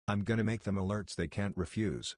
I'm gonna make them alerts they can't refuse.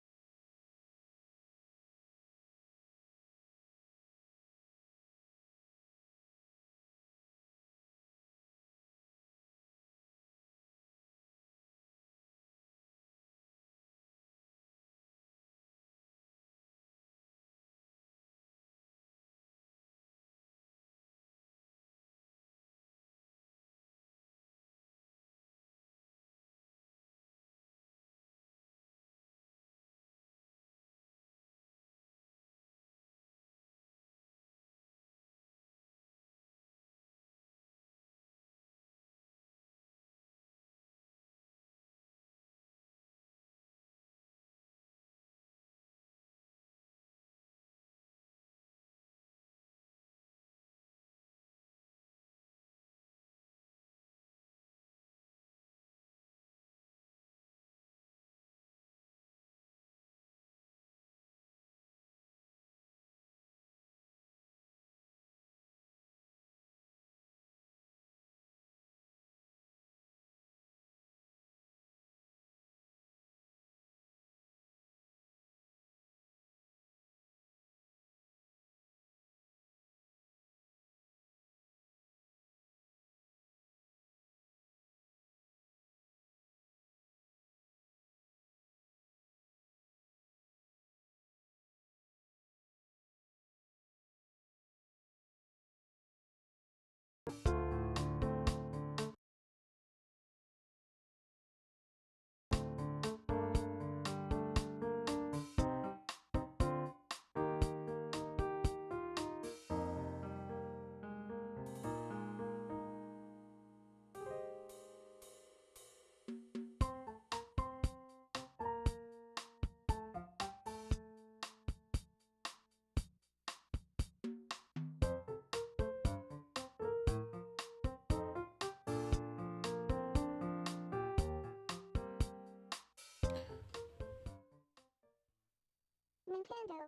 Nintendo.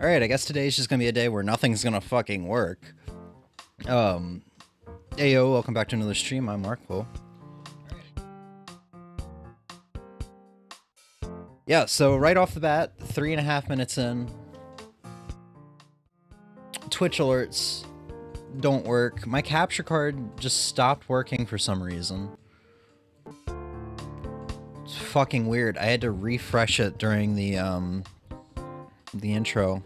Alright, I guess today's just gonna be a day where nothing's gonna fucking work. Um, Ayo, welcome back to another stream. I'm Arrquil. Yeah, so right off the bat, 3.5 minutes in, Twitch alerts don't work. My capture card just stopped working for some reason. It's fucking weird. I had to refresh it during the intro.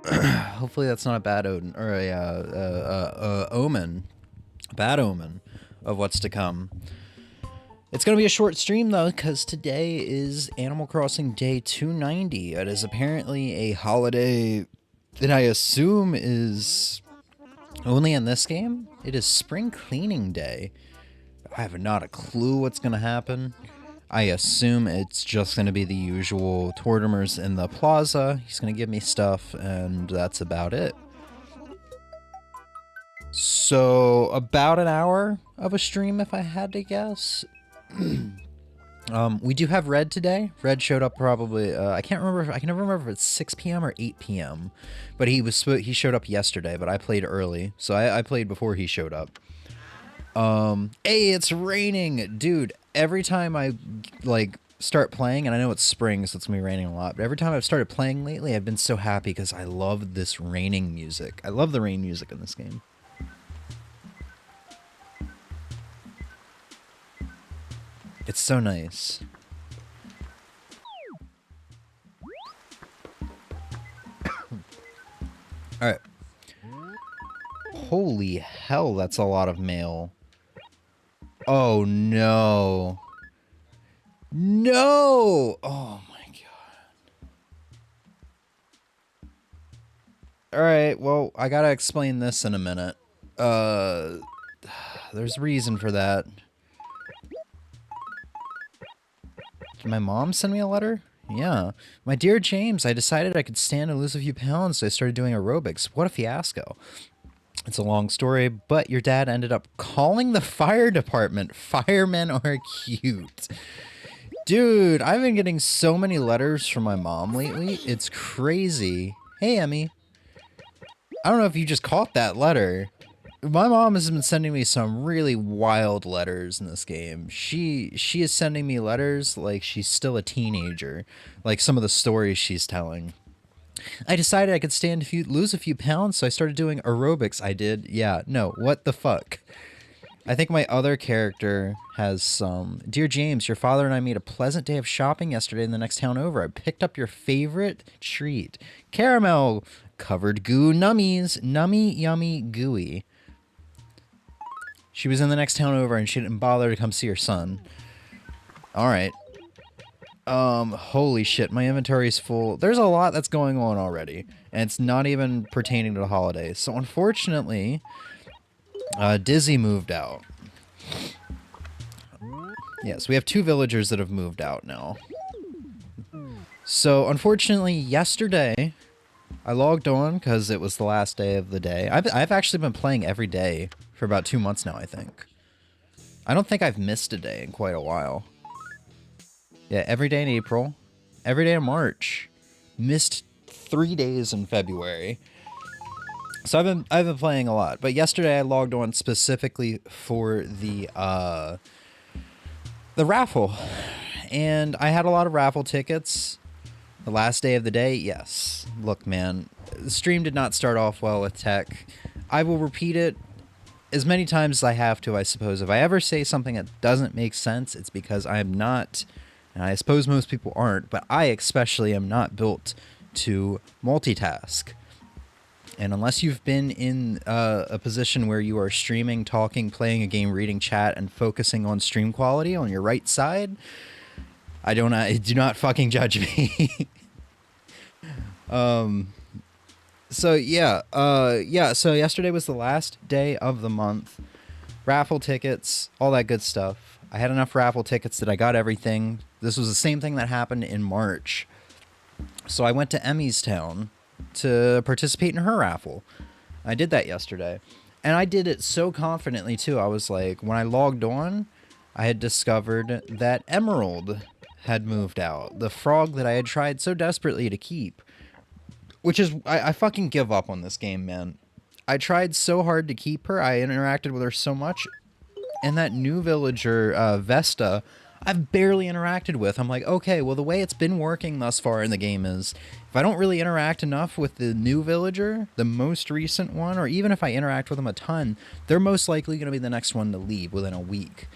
Hopefully that's not a bad omen, or a omen, a bad omen of what's to come. It's gonna be a short stream though, because today is Animal Crossing Day 290. It is apparently a holiday that I assume is only in this game. It is Spring Cleaning Day. I have not a clue what's gonna happen. I assume it's just going to be the usual Tortimer's in the plaza. He's going to give me stuff, and that's about it. So, about an hour of a stream, if I had to guess. We do have Red today. Red showed up probably, I can never remember if it's 6 p.m. or 8 p.m. But he showed up yesterday, but I played early. So I played before he showed up. Hey, it's raining! Dude, every time I, like, start playing, and I know it's spring, so it's gonna be raining a lot, but every time I've started playing lately, I've been so happy because I love this raining music. I love the rain music in this game. It's so nice. Alright. Holy hell, that's a lot of mail. Oh no. No! Oh my god. Alright, well, I gotta explain this in a minute. There's a reason for that. Did my mom send me a letter? Yeah. My dear James, I decided I could stand and lose a few pounds, so I started doing aerobics. What a fiasco. It's a long story, but your dad ended up calling the fire department. Firemen are cute. Dude, I've been getting so many letters from my mom lately. It's crazy. Hey, Emmy. I don't know if you just caught that letter, my mom has been sending me some really wild letters in this game. She is sending me letters like she's still a teenager, like some of the stories she's telling. I decided I could lose a few pounds, so I started doing aerobics. I did. Yeah, no, what the fuck? I think my other character has some. Dear James, your father and I made a pleasant day of shopping yesterday in the next town over. I picked up your favorite treat. Caramel covered goo nummies. Nummy, yummy, gooey. She was in the next town over and she didn't bother to come see her son. Alright. Holy shit, my inventory is full. There's a lot that's going on already. And it's not even pertaining to the holidays. So unfortunately, Dizzy moved out. Yes, we have 2 villagers that have moved out now. So unfortunately, yesterday, I logged on because it was the last day of the day. I've actually been playing every day for about 2 months now, I think. I don't think I've missed a day in quite a while. Yeah, every day in April, every day in March. Missed 3 days in February. So I've been playing a lot. But yesterday I logged on specifically for the raffle. And I had a lot of raffle tickets. The last day of the day, yes. Look, man, the stream did not start off well with tech. I will repeat it as many times as I have to, I suppose. If I ever say something that doesn't make sense, it's because I am not, and I suppose most people aren't, but I especially am not built to multitask. And unless you've been in a position where you are streaming, talking, playing a game, reading chat, and focusing on stream quality on your right side, do not fucking judge me. So yeah, so yesterday was the last day of the month. Raffle tickets, all that good stuff. I had enough raffle tickets that I got everything. This was the same thing that happened in March. So I went to Emmy's town to participate in her raffle. I did that yesterday. And I did it so confidently too. I was like, when I logged on, I had discovered that Emerald had moved out. The frog that I had tried so desperately to keep. Which is, I fucking give up on this game, man. I tried so hard to keep her. I interacted with her so much. And that new villager, Vesta, I've barely interacted with. I'm like, okay, well, the way it's been working thus far in the game is if I don't really interact enough with the new villager, the most recent one, or even if I interact with them a ton, they're most likely going to be the next one to leave within a week.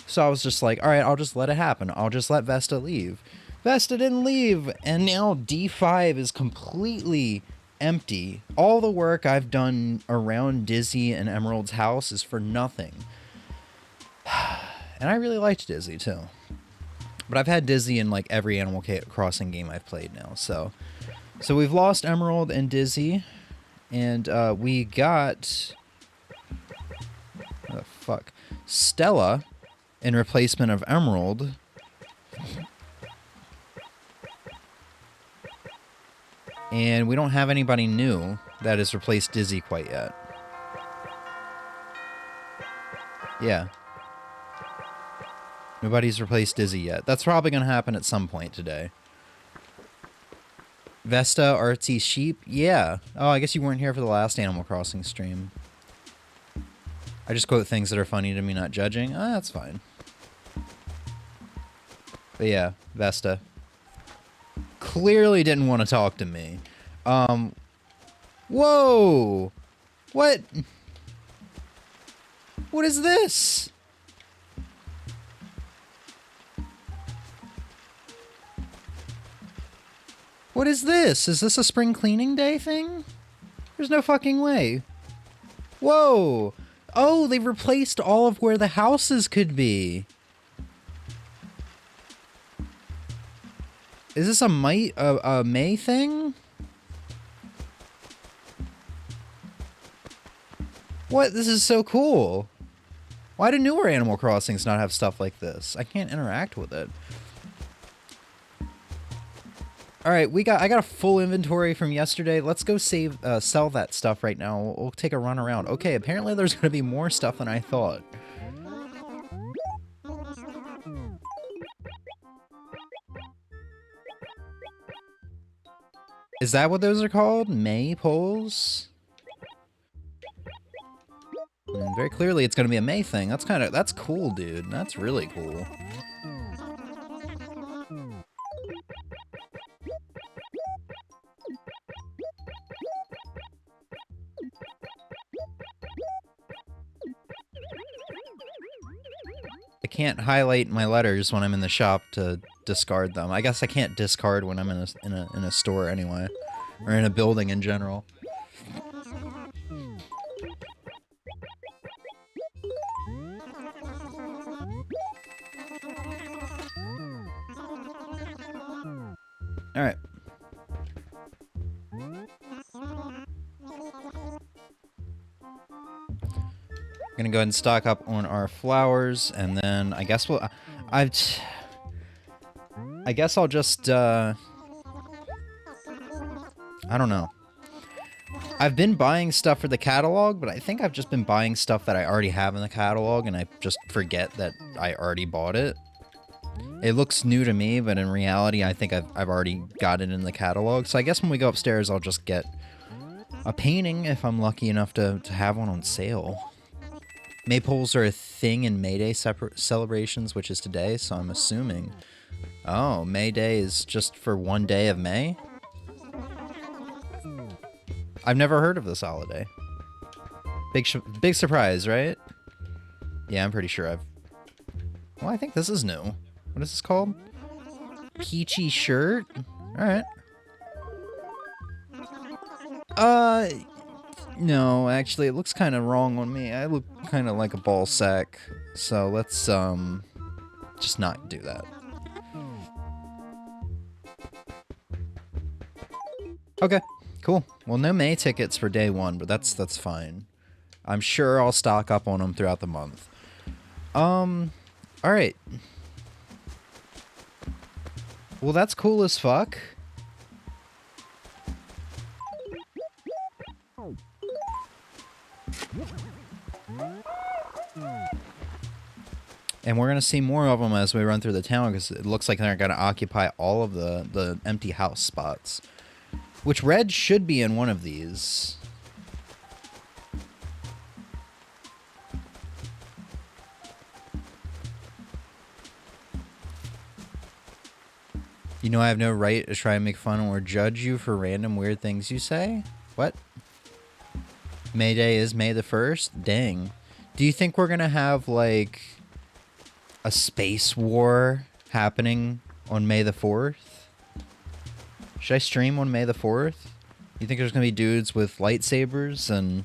So I was just like, all right, I'll just let it happen. I'll just let Vesta leave. Vesta didn't leave, and now D5 is completely empty. All the work I've done around Dizzy and Emerald's house is for nothing. And I really liked Dizzy, too. But I've had Dizzy in, like, every Animal Crossing game I've played now, so... So we've lost Emerald and Dizzy, and we got... Oh, fuck. Stella in replacement of Emerald. And we don't have anybody new that has replaced Dizzy quite yet. Yeah. Nobody's replaced Dizzy yet. That's probably going to happen at some point today. Vesta, Artsy Sheep? Yeah. Oh, I guess you weren't here for the last Animal Crossing stream. I just quote things that are funny to me, not judging. Ah, that's fine. But yeah, Vesta. Clearly didn't want to talk to me. Whoa! What? What is this? What is this? Is this a spring cleaning day thing? There's no fucking way. Whoa! Oh, they've replaced all of where the houses could be. Is this a May thing? What? This is so cool. Why do newer Animal Crossings not have stuff like this? I can't interact with it. All right, I got a full inventory from yesterday. Let's go sell that stuff right now. We'll take a run around. Okay, apparently there's going to be more stuff than I thought. Is that what those are called? Maypoles? Very clearly it's going to be a May thing. That's cool, dude. That's really cool. I can't highlight my letters when I'm in the shop to discard them. I guess I can't discard when I'm in a store anyway, or in a building in general. All right. Gonna go ahead and stock up on our flowers, and then I guess I guess I'll just I don't know. I've been buying stuff for the catalog, but I think I've just been buying stuff that I already have in the catalog, and I just forget that I already bought it. It looks new to me, but in reality, I think I've already got it in the catalog. So I guess when we go upstairs, I'll just get a painting if I'm lucky enough to have one on sale. Maypoles are a thing in May Day celebrations, which is today, so I'm assuming... Oh, May Day is just for one day of May? I've never heard of this holiday. Big surprise, right? Yeah, I'm pretty sure I've... Well, I think this is new. What is this called? Peachy shirt? Alright. No, actually, it looks kind of wrong on me. I look kind of like a ball sack. So let's, just not do that. Okay, cool. Well, no May tickets for day one, but that's fine. I'm sure I'll stock up on them throughout the month. Alright. Well, that's cool as fuck. And we're going to see more of them as we run through the town, because it looks like they're going to occupy all of the empty house spots. Which red should be in one of these. You know I have no right to try and make fun or judge you for random weird things you say? What? May Day is May the 1st? Dang. Do you think we're going to have, like, a space war happening on May the 4th? Should I stream on May the 4th? You think there's going to be dudes with lightsabers and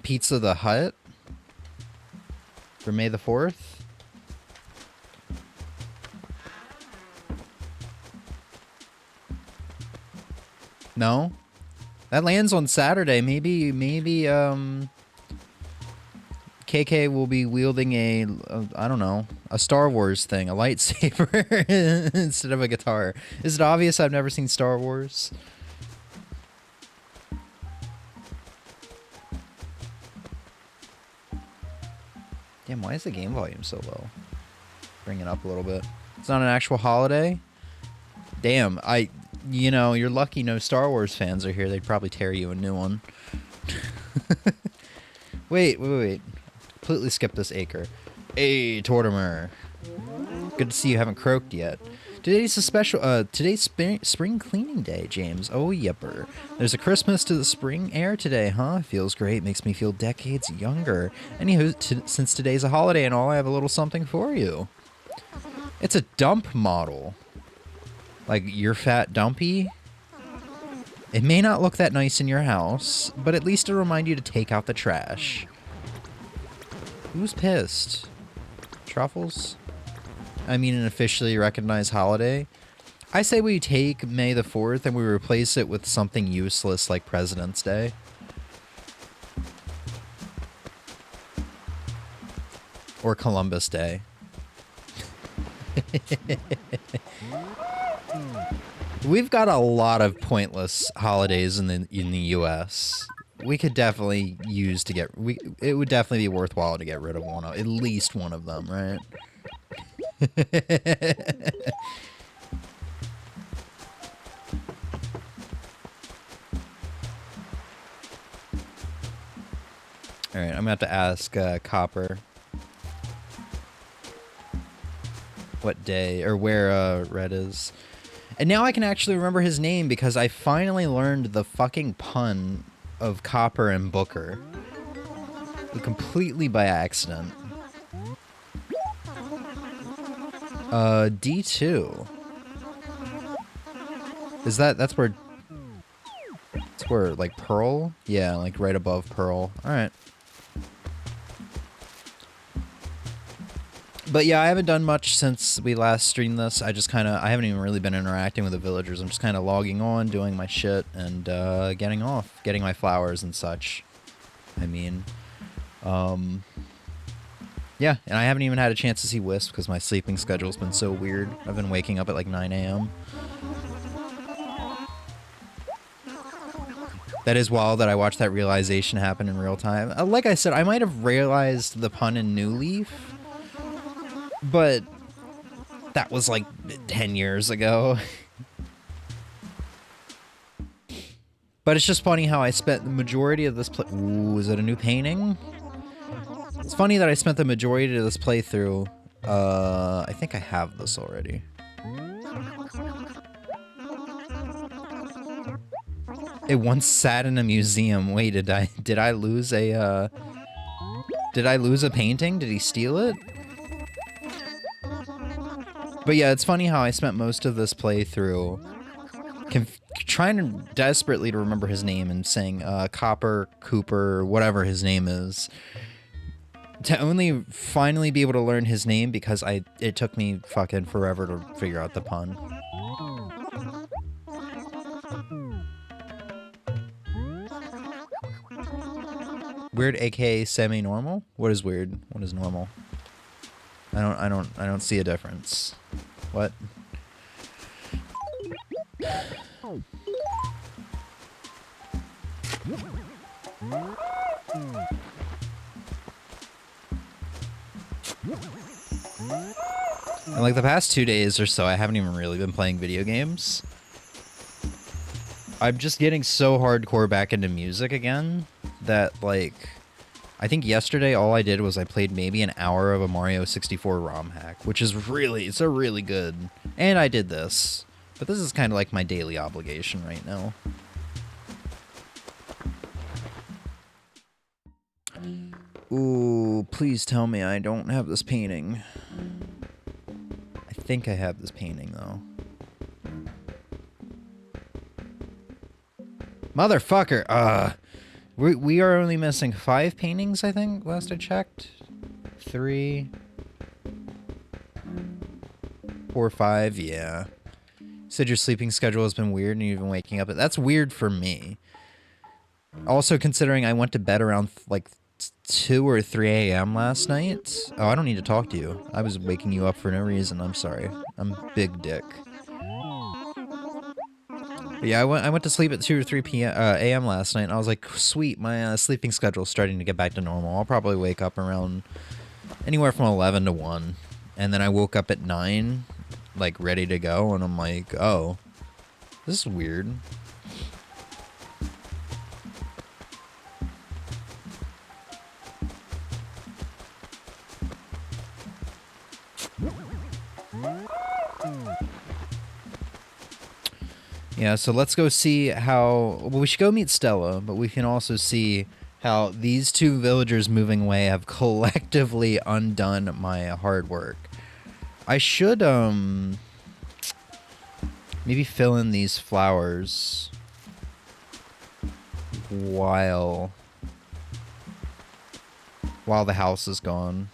Pizza the Hut for May the 4th? No? That lands on Saturday. Maybe KK will be wielding a I don't know, a Star Wars thing, a lightsaber instead of a guitar. Is it obvious I've never seen Star Wars? Damn, why is the game volume so low? Bring it up a little bit. It's not an actual holiday? Damn, you know, you're lucky no Star Wars fans are here. They'd probably tear you a new one. Wait. Completely skipped this acre. Hey, Tortimer. Good to see you haven't croaked yet. Today's a special, today's spring cleaning day, James. Oh, yepper. There's a Christmas to the spring air today, huh? Feels great. Makes me feel decades younger. Anywho, since today's a holiday and all, I have a little something for you. It's a dump model. Like, your fat dumpy? It may not look that nice in your house, but at least it'll remind you to take out the trash. Who's pissed? Truffles? I mean, an officially recognized holiday? I say we take May the 4th and we replace it with something useless like President's Day. Or Columbus Day. We've got a lot of pointless holidays in the U.S. We could definitely use to get... it would definitely be worthwhile to get rid of one, at least one of them, right? Alright, I'm gonna have to ask Copper what day or where Red is. And now I can actually remember his name because I finally learned the fucking pun of Copper and Booker. Completely by accident. D2. Is that's where... It's where, like, Pearl? Yeah, like right above Pearl. Alright. But yeah, I haven't done much since we last streamed this. I just kind of... I haven't even really been interacting with the villagers. I'm just kind of logging on, doing my shit, and getting off. Getting my flowers and such. I mean... Yeah, and I haven't even had a chance to see Wisp because my sleeping schedule's been so weird. I've been waking up at like 9 a.m. That is wild that I watched that realization happen in real time. Like I said, I might have realized the pun in New Leaf, but that was like 10 years ago. But it's just funny how I spent the majority of this Ooh, is it a new painting? It's funny that I spent the majority of this playthrough. I think I have this already. It once sat in a museum. Wait, did I lose a painting? Did he steal it? But yeah, it's funny how I spent most of this playthrough trying desperately to remember his name and saying Copper, Cooper, whatever his name is, to only finally be able to learn his name because it took me fucking forever to figure out the pun. Weird, aka semi-normal? What is weird? What is normal? I don't see a difference. What? And like the past 2 days or so, I haven't even really been playing video games. I'm just getting so hardcore back into music again that, like, I think yesterday all I did was I played maybe an hour of a Mario 64 ROM hack, which is it's a really good, and I did this, but this is kind of like my daily obligation right now. Ooh, please tell me I don't have this painting. I think I have this painting, though. Motherfucker! We are only missing 5 paintings, I think, last I checked. 3... 4, 5, yeah. You said your sleeping schedule has been weird and you've been waking up. That's weird for me. Also, considering I went to bed around, like, 2 or 3 a.m. last night. Oh, I don't need to talk to you. I was waking you up for no reason. I'm sorry. I'm big dick. But yeah, I went to sleep at 2 or 3 a.m. last night, and I was like, sweet, my sleeping schedule's starting to get back to normal. I'll probably wake up around anywhere from 11 to 1. And then I woke up at 9, like, ready to go, and I'm like, oh, this is weird. Yeah, so let's go see how... Well, we should go meet Stella, but we can also see how these 2 villagers moving away have collectively undone my hard work. I should, maybe fill in these flowers while the house is gone.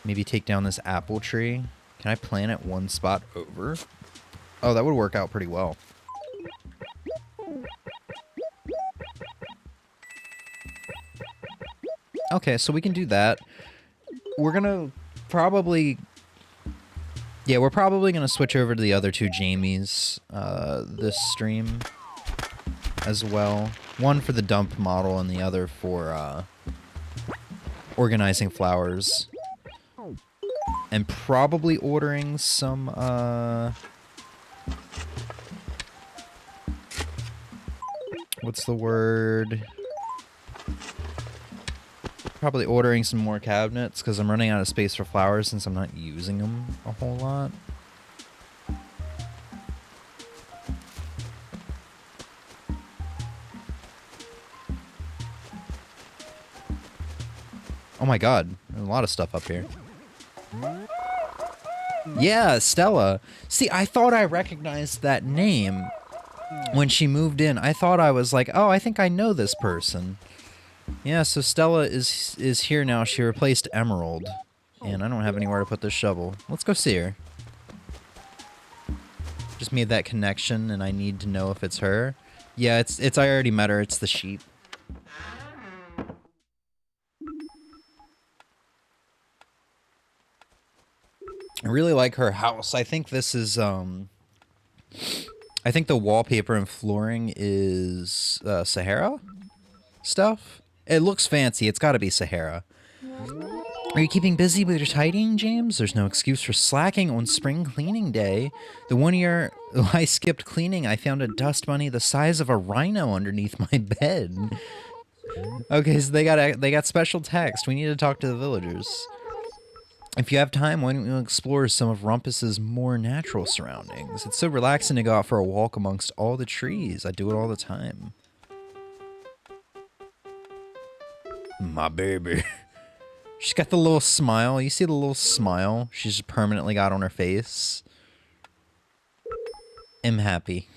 Maybe take down this apple tree. Can I plant it one spot over? Oh, that would work out pretty well. Okay, so we can do that. We're gonna probably... Yeah, we're probably gonna switch over to the other 2 Jamies this stream as well. One for the dump model and the other for organizing flowers. And probably ordering some what's the word? Probably ordering some more cabinets because I'm running out of space for flowers since I'm not using them a whole lot. Oh my god, there's a lot of stuff up here. Yeah, Stella. See, I thought I recognized that name when she moved in. I thought I was like, oh, I think I know this person. Yeah, so Stella is here now. She replaced Emerald. And I don't have anywhere to put this shovel. Let's go see her. Just made that connection and I need to know if it's her. Yeah, it's I already met her. It's the sheep. I really like her house. I think this is, I think the wallpaper and flooring is Sahara stuff. It looks fancy. It's got to be Sahara. Are you keeping busy with your tidying, James? There's no excuse for slacking on spring cleaning day. The one year I skipped cleaning, I found a dust bunny the size of a rhino underneath my bed. Okay, so they got special text. We need to talk to the villagers. If you have time, why don't you explore some of Rumpus's more natural surroundings? It's so relaxing to go out for a walk amongst all the trees. I do it all the time. My baby. She's got the little smile. You see the little smile she's just permanently got on her face? I'm happy.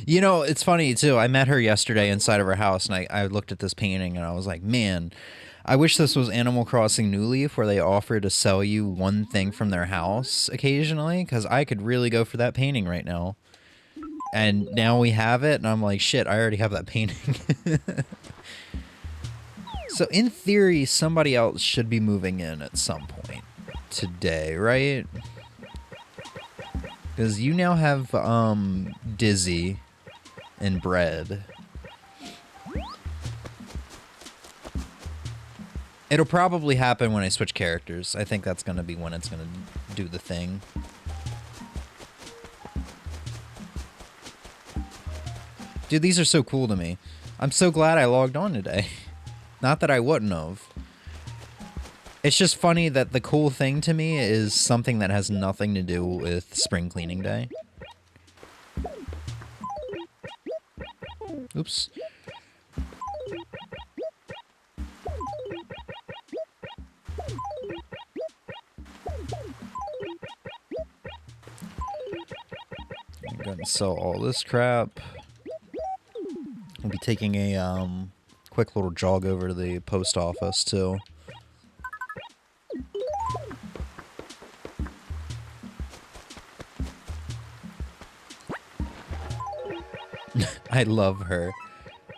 You know, it's funny, too. I met her yesterday inside of her house, and I looked at this painting, and I was like, man, I wish this was Animal Crossing New Leaf, where they offer to sell you one thing from their house occasionally, because I could really go for that painting right now. And now we have it, and I'm like, shit, I already have that painting. So, in theory, somebody else should be moving in at some point today, right? Because you now have, Dizzy and Bread. It'll probably happen when I switch characters. I think that's going to be when it's going to do the thing. Dude, these are so cool to me. I'm so glad I logged on today. Not that I wouldn't have. It's just funny that the cool thing to me is something that has nothing to do with spring cleaning day. Oops. I'm gonna sell all this crap. We'll be taking a quick little jog over to the post office too. I love her.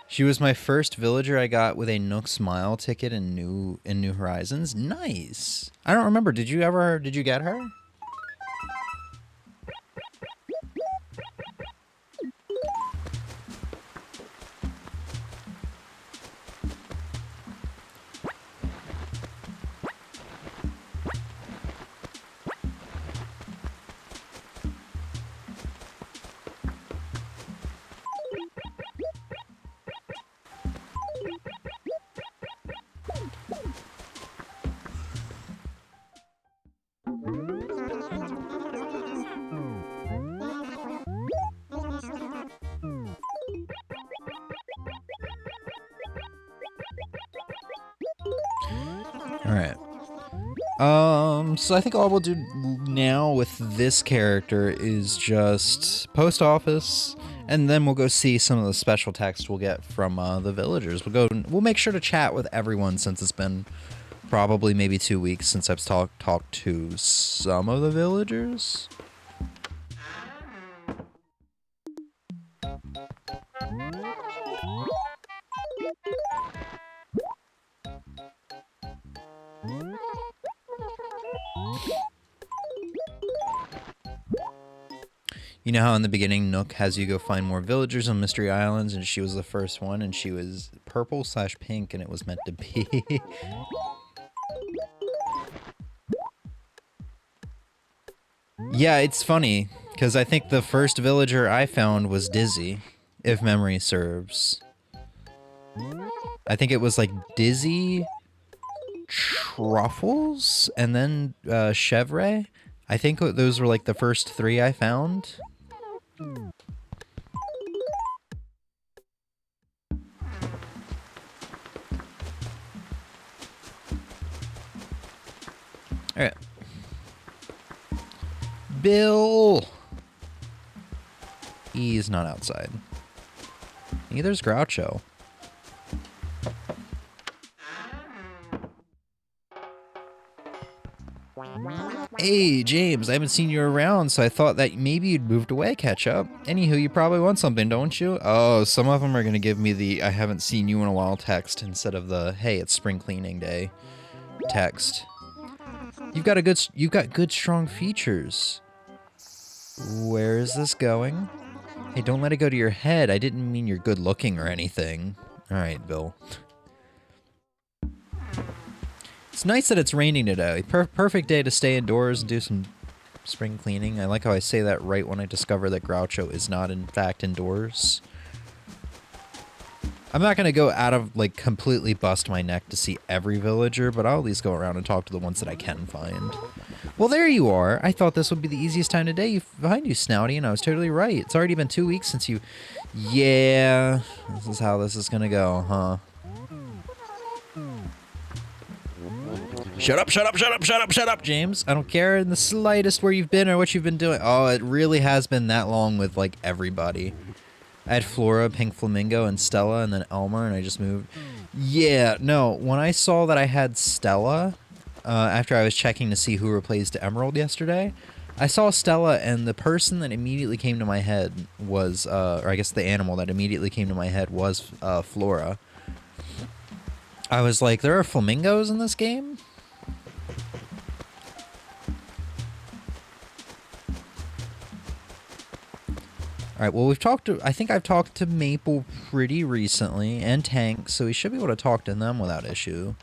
She was my first villager I got with a Nook Smile ticket in New Horizons. Nice. I don't remember. Did you get her? Alright. So I think all we'll do now with this character is just post office, and then we'll go see some of the special text we'll get from the villagers. We'll make sure to chat with everyone since it's been probably maybe 2 weeks since I've talked to some of the villagers. You know how in the beginning Nook has you go find more villagers on Mystery Islands, and she was the first one, and she was purple/pink, and it was meant to be. Yeah, it's funny, because I think the first villager I found was Dizzy, if memory serves. I think it was like Dizzy, Truffles, and then Chevre. I think those were like the first 3 I found. Alright. Bill! He's not outside. Neither's Groucho. Hey, James, I haven't seen you around, so I thought that maybe you'd moved away, catch up. Anywho, you probably want something, don't you? Oh, some of them are going to give me the I haven't seen you in a while text instead of the hey, it's spring cleaning day text. You've got good strong features. Where is this going? Hey, don't let it go to your head. I didn't mean you're good looking or anything. All right, Bill. It's nice that it's raining today. Perfect day to stay indoors and do some spring cleaning. I like how I say that right when I discover that Groucho is not, in fact, indoors. I'm not going to go out of, like, completely bust my neck to see every villager, but I'll at least go around and talk to the ones that I can find. Well, there you are. I thought this would be the easiest time today you find you, Snouty, and I was totally right. It's already been 2 weeks since you... Yeah, this is how this is going to go, huh? Shut up, shut up, shut up, shut up, shut up, James. I don't care in the slightest where you've been or what you've been doing. Oh, it really has been that long with, like, everybody. I had Flora, Pink Flamingo, and Stella, and then Elmer, and I just moved. Yeah, no, when I saw that I had Stella, after I was checking to see who replaced Emerald yesterday, I saw Stella, and the person that immediately came to my head was, or I guess the animal that immediately came to my head was Flora. I was like, there are flamingos in this game? Alright, well, I think I've talked to Maple pretty recently, and Tank, so we should be able to talk to them without issue.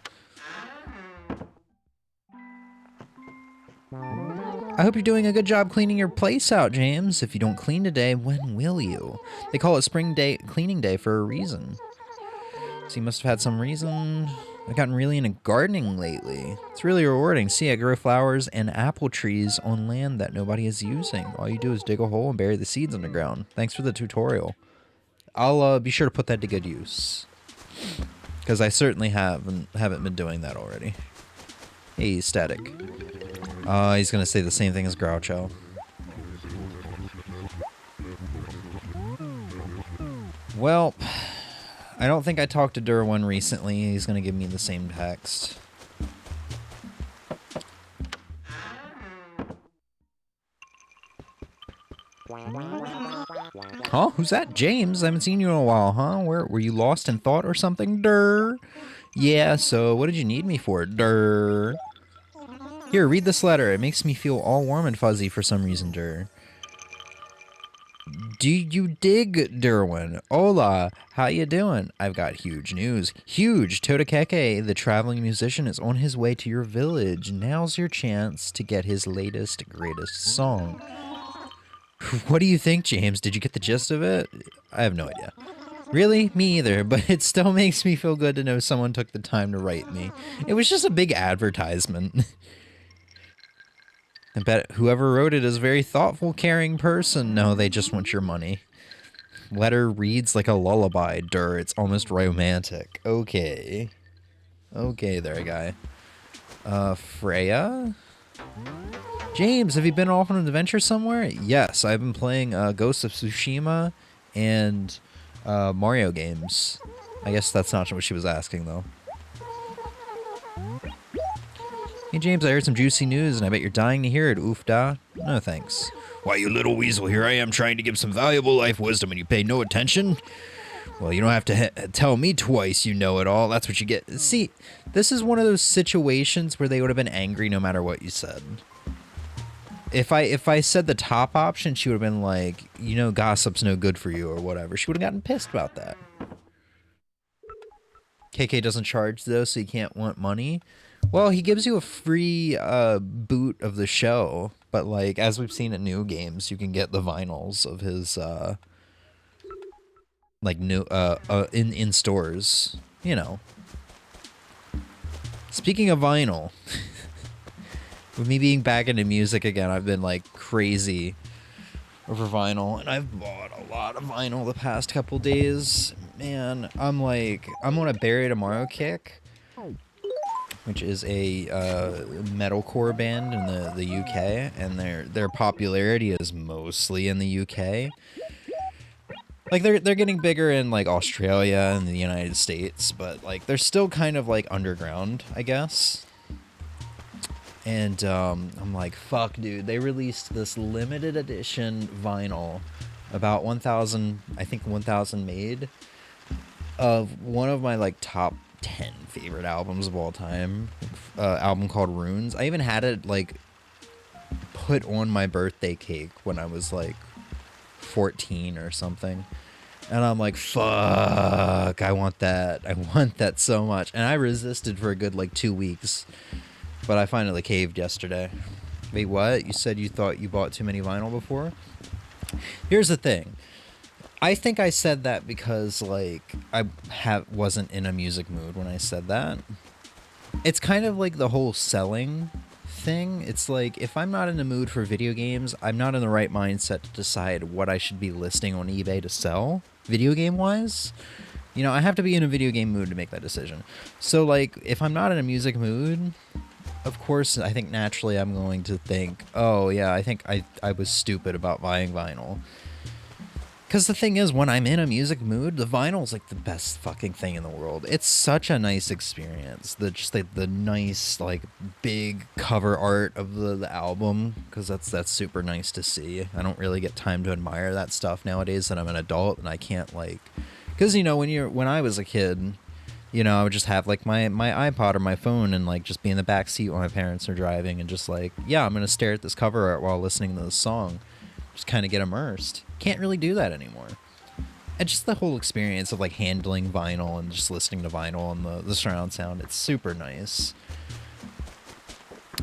I hope you're doing a good job cleaning your place out, James. If you don't clean today, when will you? They call it spring day cleaning day for a reason. So you must have had some reason. I've gotten really into gardening lately. It's really rewarding. See, I grow flowers and apple trees on land that nobody is using. All you do is dig a hole and bury the seeds underground. Thanks for the tutorial. I'll be sure to put that to good use. Because I certainly haven't been doing that already. Hey, Static. He's going to say the same thing as Groucho. Well... I don't think I talked to Derwin recently. He's going to give me the same text. Huh? Who's that? James? I haven't seen you in a while, huh? Were you lost in thought or something? Durr. Yeah, so what did you need me for? Durr. Here, read this letter. It makes me feel all warm and fuzzy for some reason, Durr. Do you dig, Derwin? Hola, how you doing? I've got huge news. Huge! Todakeke, the traveling musician, is on his way to your village. Now's your chance to get his latest, greatest song. What do you think, James? Did you get the gist of it? I have no idea. Really? Me either, but it still makes me feel good to know someone took the time to write me. It was just a big advertisement. I bet whoever wrote it is a very thoughtful, caring person. No, they just want your money. Letter reads like a lullaby. Durr, it's almost romantic. Okay. Okay there, guy. Freya? James, have you been off on an adventure somewhere? Yes, I've been playing Ghost of Tsushima and Mario games. I guess that's not what she was asking, though. Hey, James, I heard some juicy news, and I bet you're dying to hear it. Oof da. No, thanks. Why, you little weasel, here I am trying to give some valuable life wisdom, and you pay no attention? Well, you don't have to tell me twice, you know it all. That's what you get. See, this is one of those situations where they would have been angry no matter what you said. If I said the top option, she would have been like, you know, gossip's no good for you, or whatever. She would have gotten pissed about that. KK doesn't charge, though, so you can't want money. Well, he gives you a free boot of the show, but like as we've seen at new games, you can get the vinyls of his like new in stores. you know. Speaking of vinyl, with me being back into music again, I've been like crazy over vinyl, and I've bought a lot of vinyl the past couple days. Man, I'm on a Bury Tomorrow kick, which is a metalcore band in the UK, and their popularity is mostly in the UK. Like they're getting bigger in like Australia and the United States, but like they're still kind of like underground, I guess. And I'm like, fuck, dude. They released this limited edition vinyl, about 1,000, I think 1,000 made, of one of my like top 10 favorite albums of all time. Album called Runes. I even had it like put on my birthday cake when I was like 14 or something. And I'm like, fuck, I want that. I want that so much. And I resisted for a good like 2 weeks. But I finally caved yesterday. Wait, what? You said you thought you bought too many vinyl before? Here's the thing. I think I said that because, like, I wasn't in a music mood when I said that. It's kind of like the whole selling thing. It's like, if I'm not in the mood for video games, I'm not in the right mindset to decide what I should be listing on eBay to sell, video game-wise. You know, I have to be in a video game mood to make that decision. So, like, if I'm not in a music mood, of course, I think naturally I'm going to think, oh, yeah, I think I was stupid about buying vinyl. Because the thing is, when I'm in a music mood, the vinyl's like the best fucking thing in the world. It's such a nice experience. The nice, like, big cover art of the album, because that's super nice to see. I don't really get time to admire that stuff nowadays that I'm an adult, and I can't, like... Because, you know, when I was a kid... You know, I would just have, like, my iPod or my phone and, like, just be in the back seat while my parents are driving and just, like, yeah, I'm going to stare at this cover art while listening to this song. Just kind of get immersed. Can't really do that anymore. And just the whole experience of, like, handling vinyl and just listening to vinyl and the surround sound, it's super nice.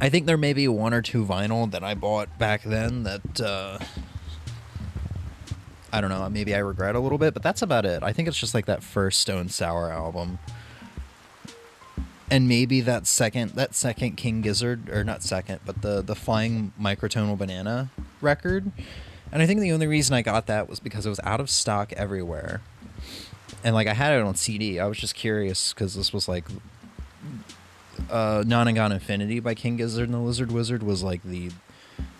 I think there may be one or two vinyl that I bought back then that, I don't know, maybe I regret a little bit, but that's about it. I think it's just, like, that first Stone Sour album. And maybe that second King Gizzard, or not second, but the Flying Microtonal Banana record. And I think the only reason I got that was because it was out of stock everywhere. And, like, I had it on CD. I was just curious because this was, like, Nonagon Infinity by King Gizzard and the Lizard Wizard was, like, the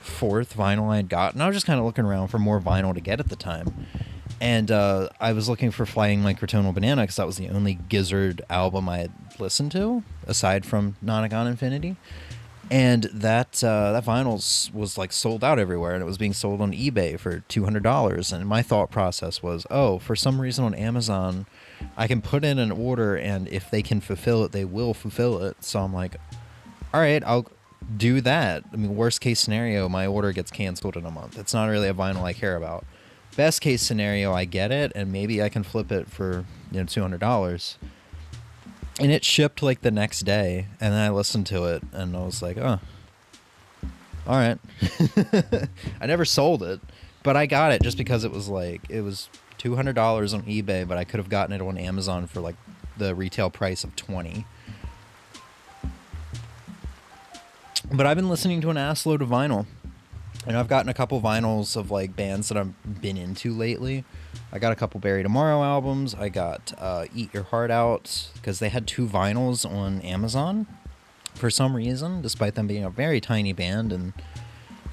fourth vinyl I had gotten. I was just kind of looking around for more vinyl to get at the time. And I was looking for Flying Microtonal Banana because that was the only Gizzard album I had listened to, aside from Nonagon Infinity. And that vinyl was like sold out everywhere, and it was being sold on eBay for $200. And my thought process was, oh, for some reason on Amazon, I can put in an order, and if they can fulfill it, they will fulfill it. So I'm like, all right, I'll do that. I mean, worst case scenario, my order gets canceled in a month. It's not really a vinyl I care about. Best case scenario, I get it, and maybe I can flip it for, you know, $200. And it shipped like the next day, and then I listened to it, and I was like, oh, all right. I never sold it, but I got it just because it was like, it was $200 on eBay, but I could have gotten it on Amazon for like the retail price of $20. But I've been listening to an ass load of vinyl. And I've gotten a couple vinyls of, like, bands that I've been into lately. I got a couple Bury Tomorrow albums. I got Eat Your Heart Out, because they had 2 vinyls on Amazon for some reason, despite them being a very tiny band, and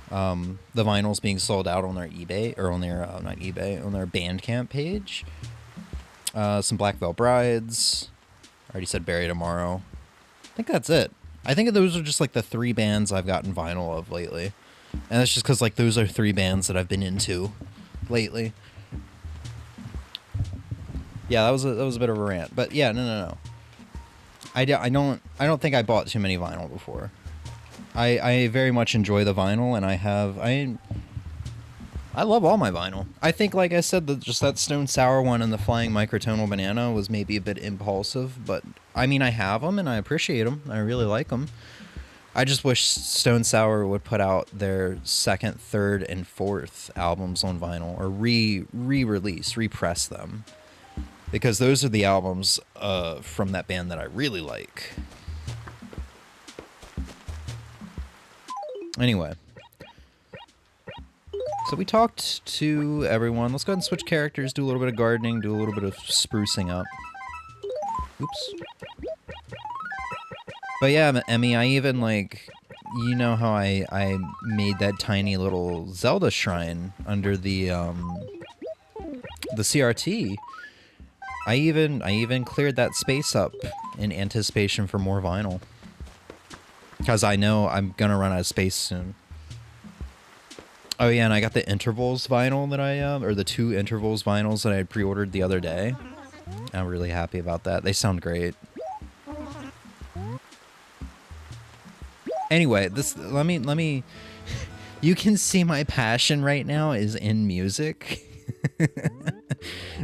the vinyls being sold out on their eBay, or on their, not eBay, on their Bandcamp page. Some Black Veil Brides. I already said Bury Tomorrow. I think that's it. I think those are just, like, the 3 bands I've gotten vinyl of lately. And that's just because, like, those are 3 bands that I've been into lately. Yeah, that was a bit of a rant, but yeah, no. I don't think I bought too many vinyl before. I very much enjoy the vinyl, and I love all my vinyl. I think, like I said, just that Stone Sour one and the Flying Microtonal Banana was maybe a bit impulsive, but I mean, I have them and I appreciate them. I really like them. I just wish Stone Sour would put out their second, third, and fourth albums on vinyl, or re-release, repress them. because those are the albums from that band that I really like. Anyway, so we talked to everyone. Let's go ahead and switch characters, do a little bit of gardening, do a little bit of sprucing up. Oops. But yeah, Emmy, I even, like, you know how I made that tiny little Zelda shrine under the CRT. I even cleared that space up in anticipation for more vinyl. Because I know I'm gonna run out of space soon. Oh yeah, and I got the intervals vinyl that or the 2 intervals vinyls that I had pre-ordered the other day. I'm really happy about that. They sound great. Anyway, let me you can see my passion right now is in music.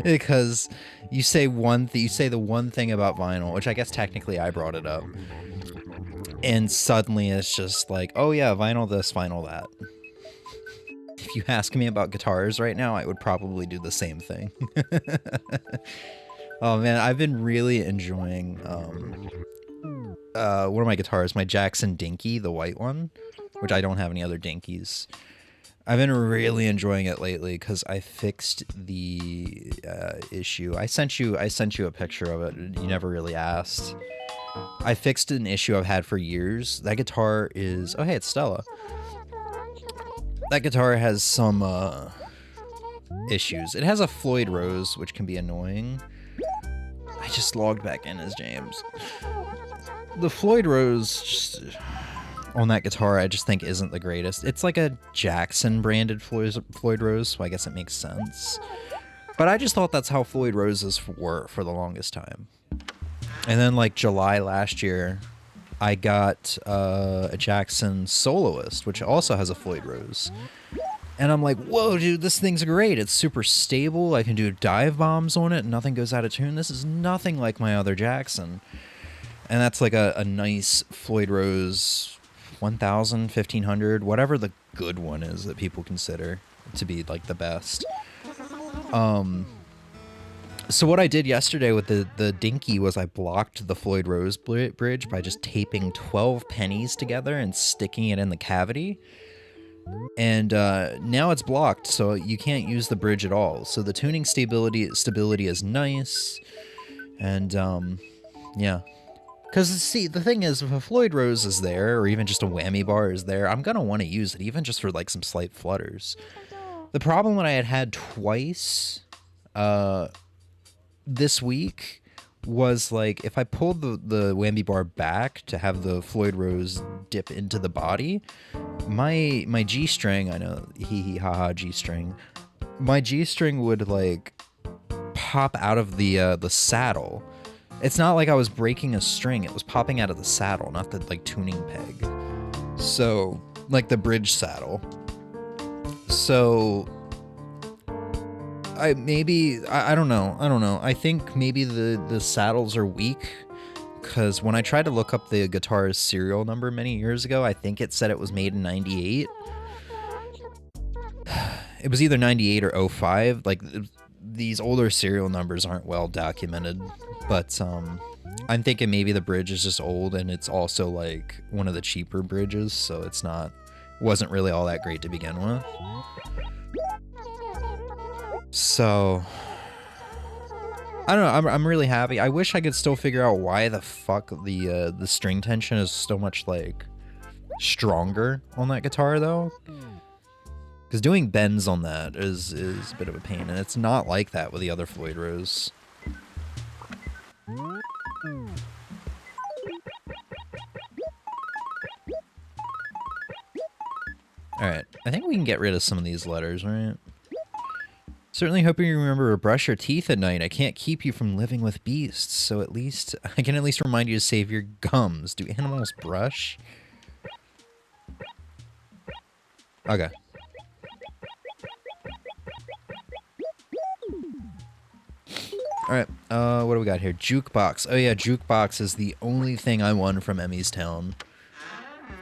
Because you say the one thing about vinyl, which I guess technically I brought it up. And suddenly it's just like, oh yeah, vinyl this, vinyl that. If you ask me about guitars right now, I would probably do the same thing. Oh man, I've been really enjoying one of my guitars, my Jackson Dinky, the white one, which I don't have any other Dinkies. I've been really enjoying it lately because I fixed the issue. I sent you a picture of it. You never really asked. I fixed an issue I've had for years. That guitar is... Oh, hey, it's Stella. That guitar has some issues. It has a Floyd Rose, which can be annoying. I just logged back in as James. The Floyd Rose just, on that guitar, I just think isn't the greatest. It's like a Jackson branded Floyd Rose, so I guess it makes sense. But I just thought that's how Floyd Roses were for the longest time. And then, like, July last year, I got a Jackson Soloist, which also has a Floyd Rose. And I'm like, whoa, dude, this thing's great. It's super stable. I can do dive bombs on it. Nothing goes out of tune. This is nothing like my other Jackson. And that's like a nice Floyd Rose 1000, 1500, whatever the good one is that people consider to be, like, the best. So what I did yesterday with the Dinky was I blocked the Floyd Rose bridge by just taping 12 pennies together and sticking it in the cavity. And now it's blocked, so you can't use the bridge at all. So the tuning stability is nice. And yeah. Because, see, the thing is, if a Floyd Rose is there, or even just a whammy bar is there, I'm going to want to use it, even just for, like, some slight flutters. The problem that I had twice this week was, like, if I pulled the whammy bar back to have the Floyd Rose dip into the body, my G-string, I know, hee ha G-string, my G-string would, like, pop out of the saddle. It's not like I was breaking a string, it was popping out of the saddle, not the, like, tuning peg. So, like, the bridge saddle. So I don't know. I think maybe the saddles are weak, because when I tried to look up the guitar's serial number many years ago, I think it said it was made in 98. It was either 98 or 05. Like, these older serial numbers aren't well documented, but I'm thinking maybe the bridge is just old, and it's also, like, one of the cheaper bridges, so wasn't really all that great to begin with. So, I don't know, I'm really happy. I wish I could still figure out why the fuck the string tension is so much, like, stronger on that guitar, though. Because doing bends on that is a bit of a pain, and it's not like that with the other Floyd Rose. Alright, I think we can get rid of some of these letters, right? Certainly hoping you remember to brush your teeth at night. I can't keep you from living with beasts, so I can at least remind you to save your gums. Do animals brush? Okay. Alright, what do we got here? Jukebox. Oh yeah, Jukebox is the only thing I won from Emmy's Town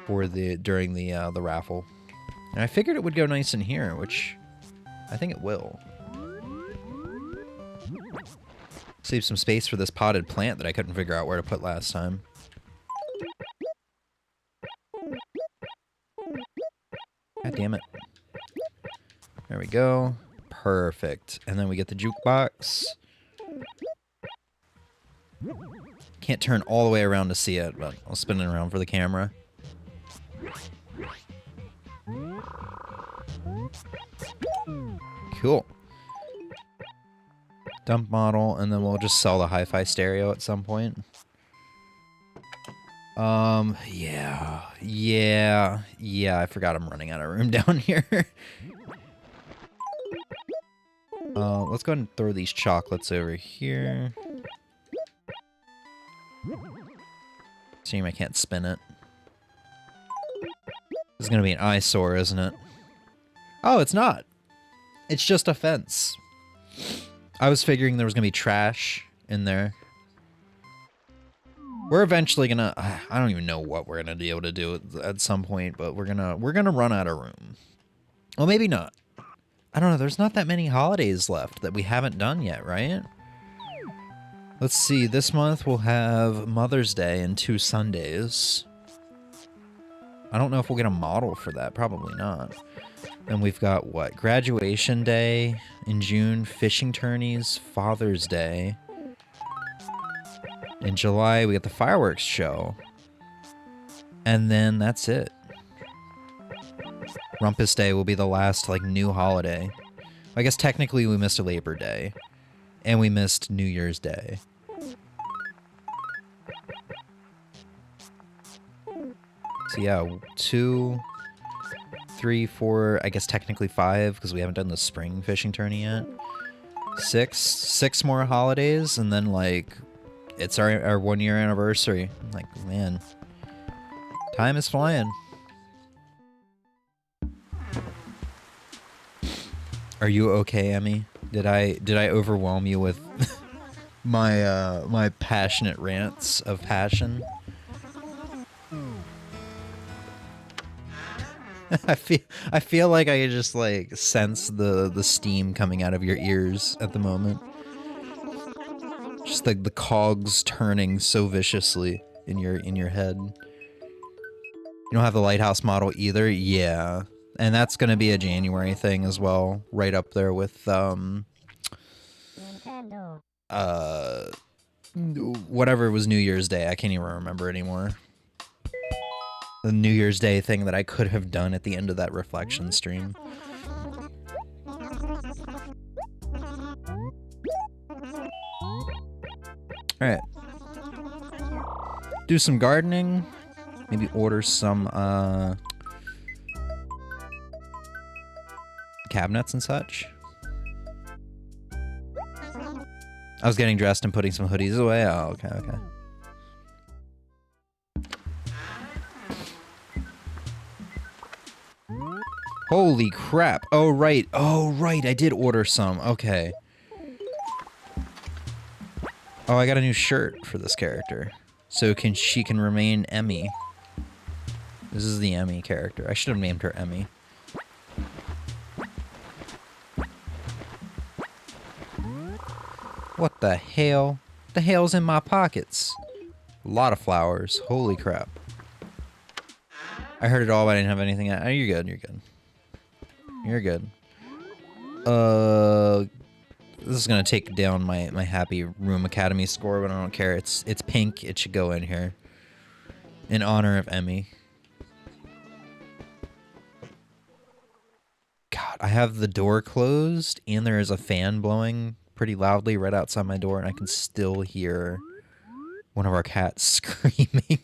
during the raffle. And I figured it would go nice in here, which I think it will. Save some space for this potted plant that I couldn't figure out where to put last time. God damn it. There we go. Perfect. And then we get the jukebox. Can't turn all the way around to see it, but I'll spin it around for the camera. Cool. Dump model, and then we'll just sell the hi-fi stereo at some point. Yeah, I forgot I'm running out of room down here. Let's go ahead and throw these chocolates over here. Shame I can't spin it. This is gonna be an eyesore, isn't it? Oh, it's not. It's just a fence. I was figuring there was gonna be trash in there. We're eventually gonna... I don't even know what we're gonna be able to do at some point, but we're gonna run out of room. Well, maybe not. I don't know. There's not that many holidays left that we haven't done yet, right? Let's see. This month we'll have Mother's Day and 2 Sundays. I don't know if we'll get a model for that. Probably not. Then we've got, what? Graduation Day in June. Fishing tourneys. Father's Day. In July, we get the fireworks show. And then that's it. Rumpus Day will be the last, like, new holiday. I guess technically we missed a Labor Day. And we missed New Year's Day. So yeah, 2, 3, 4, I guess technically 5, because we haven't done the spring fishing tourney yet. 6 more holidays, and then, like... It's our 1-year anniversary. Like, man. Time is flying. Are you okay, Emmy? Did I overwhelm you with my my passionate rants of passion? I feel like I could just like sense the steam coming out of your ears at the moment. Just like the cogs turning so viciously in your head. You don't have the lighthouse model either? Yeah. And that's gonna be a January thing as well. Right up there with Nintendo. Whatever was New Year's Day. I can't even remember anymore. The New Year's Day thing that I could have done at the end of that reflection stream. Alright. Do some gardening. Maybe order some, cabinets and such. I was getting dressed and putting some hoodies away. Oh, okay, okay. Holy crap. Oh, right. Oh, right. I did order some. Okay. Oh, I got a new shirt for this character. So she can remain Emmy. This is the Emmy character. I should have named her Emmy. What the hell? The hell's in my pockets? A lot of flowers. Holy crap. I heard it all, but I didn't have anything. Oh, you're good. You're good. You're good. This is gonna take down my Happy Room Academy score, but I don't care. It's pink. It should go in here. In honor of Emmy. God, I have the door closed, and there is a fan blowing pretty loudly right outside my door, and I can still hear one of our cats screaming.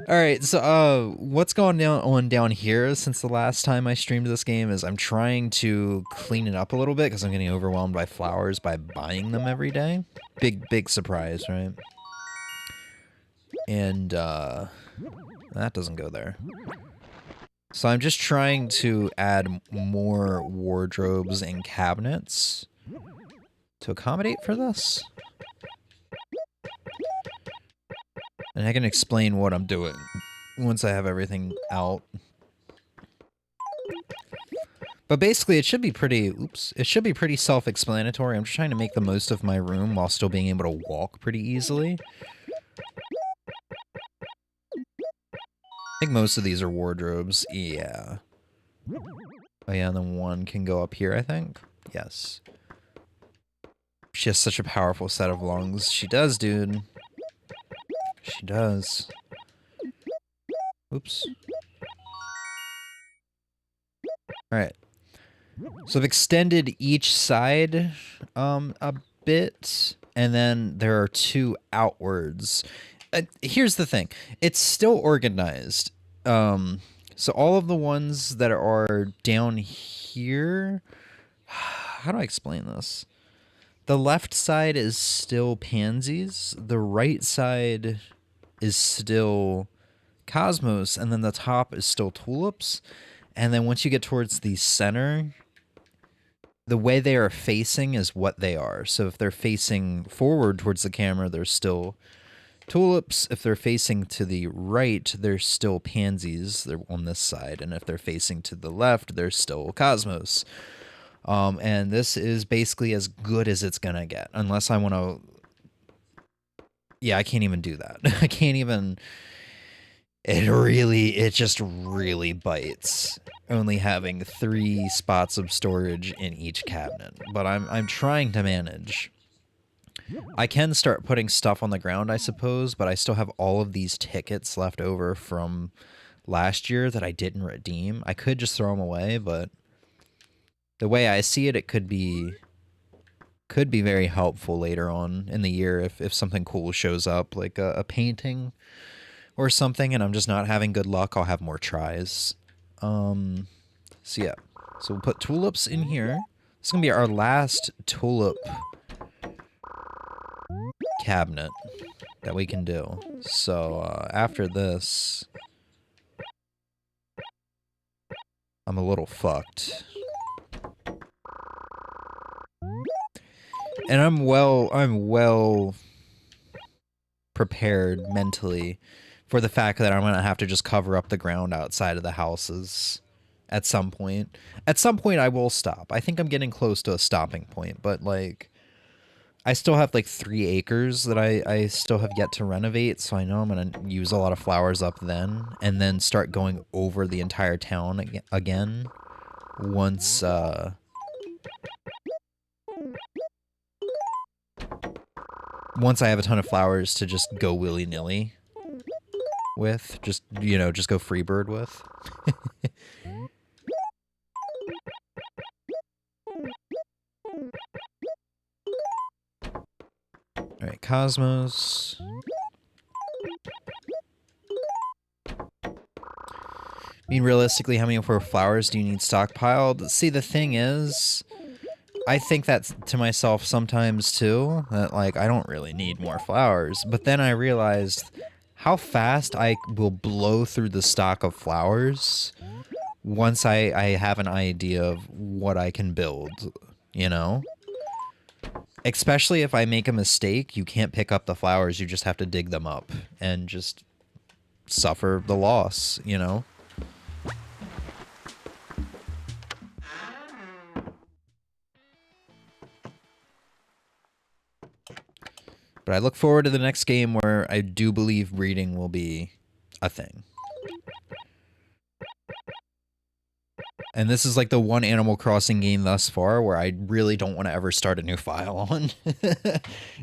Alright, so, what's going on down here since the last time I streamed this game is I'm trying to clean it up a little bit because I'm getting overwhelmed by flowers by buying them every day. Big surprise, right? And, that doesn't go there. So I'm just trying to add more wardrobes and cabinets to accommodate for this. And I can explain what I'm doing once I have everything out. But basically, it should be pretty, it should be pretty self-explanatory. I'm just trying to make the most of my room while still being able to walk pretty easily. I think most of these are wardrobes. Yeah. Oh yeah, and then one can go up here, I think. Yes. She has such a powerful set of lungs. She does, dude. She does. Oops. Alright. So I've extended each side a bit, and then there are two outwards. Here's the thing. It's still organized. So all of the ones that are down here... How do I explain this? The left side is still pansies. The right side is still cosmos, and then the top is still tulips. And then once you get towards the center, the way they are facing is what they are. So if they're facing forward towards the camera, they're still tulips. If they're facing to the right, they're still pansies. They're on this side. And if they're facing to the left, they're still cosmos. And this is basically as good as it's gonna get. Unless I want to... Yeah, I can't even do that. I can't even... It just really bites. Only having 3 spots of storage in each cabinet. But I'm trying to manage. I can start putting stuff on the ground, I suppose, but I still have all of these tickets left over from last year that I didn't redeem. I could just throw them away, but the way I see it, it could be very helpful later on in the year if something cool shows up, like a painting or something, and I'm just not having good luck. I'll have more tries. So yeah, so we'll put tulips in here. It's gonna be our last tulip cabinet that we can do. So after this, I'm a little fucked. And I'm well prepared mentally for the fact that I'm gonna have to just cover up the ground outside of the houses at some point. At some point, I will stop. I think I'm getting close to a stopping point, but like, I still have like 3 acres that I still have yet to renovate, so I know I'm gonna use a lot of flowers up then, and then start going over the entire town again once once I have a ton of flowers to just go willy-nilly with. Just, you know, just go freebird with. Alright, Cosmos. I mean, realistically, how many more flowers do you need stockpiled? See, the thing is, I think that to myself sometimes too, that like, I don't really need more flowers. But then I realized how fast I will blow through the stock of flowers once I have an idea of what I can build, you know? Especially if I make a mistake, you can't pick up the flowers, you just have to dig them up and just suffer the loss, you know? But I look forward to the next game where I do believe breeding will be a thing. And this is like the one Animal Crossing game thus far where I really don't want to ever start a new file on.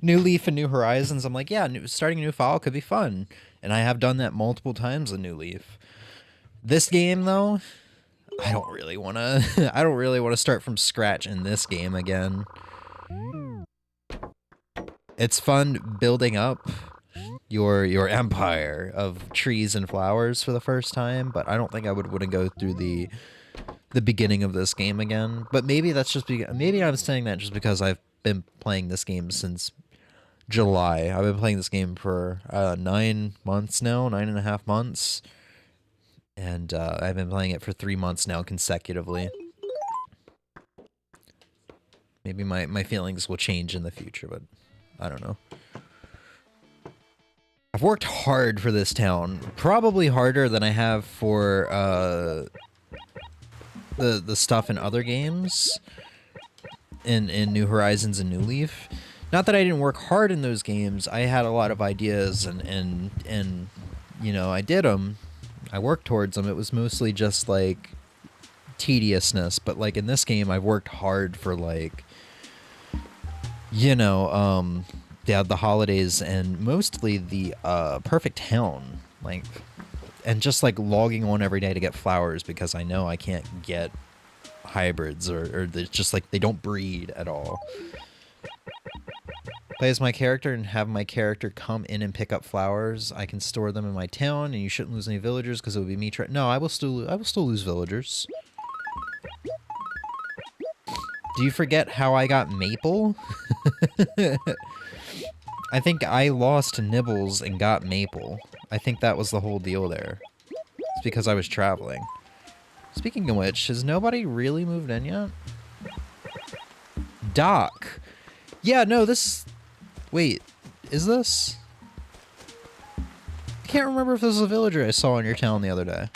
New Leaf and New Horizons, I'm like, yeah, starting a new file could be fun. And I have done that multiple times in New Leaf. This game, though, I don't really want to... I don't really want to start from scratch in this game again. It's fun building up your empire of trees and flowers for the first time, but I don't think I would want to go through the beginning of this game again. But maybe that's just maybe I'm saying that just because I've been playing this game since July. I've been playing this game for 9 months now, 9.5 months, and I've been playing it for 3 months now consecutively. Maybe my feelings will change in the future, but I don't know. I've worked hard for this town. Probably harder than I have for the stuff in other games, in New Horizons and New Leaf. Not that I didn't work hard in those games. I had a lot of ideas, and you know, I did them. I worked towards them. It was mostly just like tediousness. But like in this game, I've worked hard for like, you know, yeah, the holidays and mostly the perfect town, like, and just like logging on every day to get flowers because I know I can't get hybrids or it's just like they don't breed at all. Play as my character and have my character come in and pick up flowers. I can store them in my town, and you shouldn't lose any villagers because it would be me. No, I will still lose villagers. Do you forget how I got Maple? I think I lost Nibbles and got Maple. I think that was the whole deal there. It's because I was traveling. Speaking of which, has nobody really moved in yet? Doc. Yeah, no, this... Wait, is this? I can't remember if this was a villager I saw in your town the other day.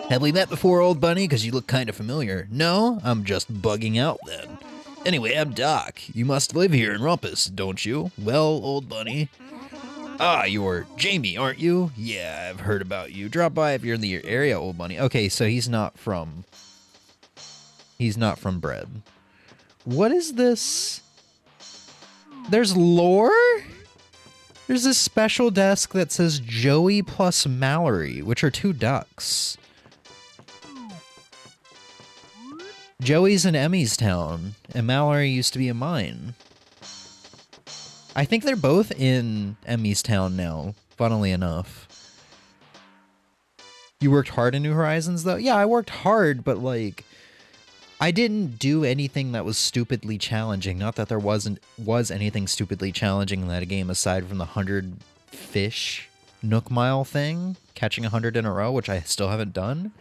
Have we met before, old bunny? Because you look kind of familiar. No, I'm just bugging out then. Anyway, I'm Doc. You must live here in Rumpus, don't you? Well, old bunny. Ah, you're Jamie, aren't you? Yeah, I've heard about you. Drop by if you're in the area, old bunny. Okay, so he's not from Bread. What is this? There's lore? There's this special desk that says Joey plus Mallory, which are 2 ducks. Joey's in Emmy's town, and Mallory used to be in mine. I think they're both in Emmy's town now, funnily enough. You worked hard in New Horizons, though? Yeah, I worked hard, but, like, I didn't do anything that was stupidly challenging. Not that there was anything stupidly challenging in that game, aside from the 100 fish Nook Mile thing, catching 100 in a row, which I still haven't done.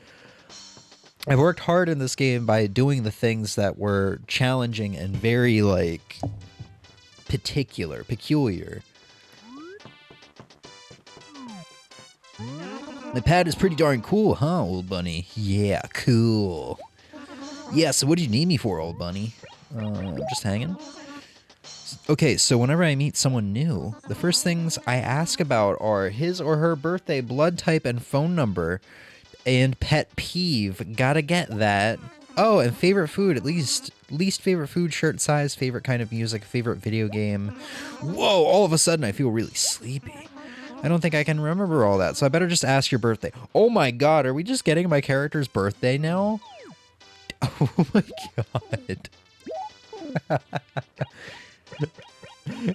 I worked hard in this game by doing the things that were challenging and very, like, peculiar. My pad is pretty darn cool, huh, old bunny? Yeah, cool. Yeah, so what do you need me for, old bunny? Just hanging. Okay, so whenever I meet someone new, the first things I ask about are his or her birthday, blood type, and phone number. And pet peeve, gotta get that. Oh, and favorite food, at least favorite food, shirt size, favorite kind of music, favorite video game. Whoa, all of a sudden I feel really sleepy. I don't think I can remember all that, so I better just ask your birthday. Oh my god, are we just getting my character's birthday now? Oh my god.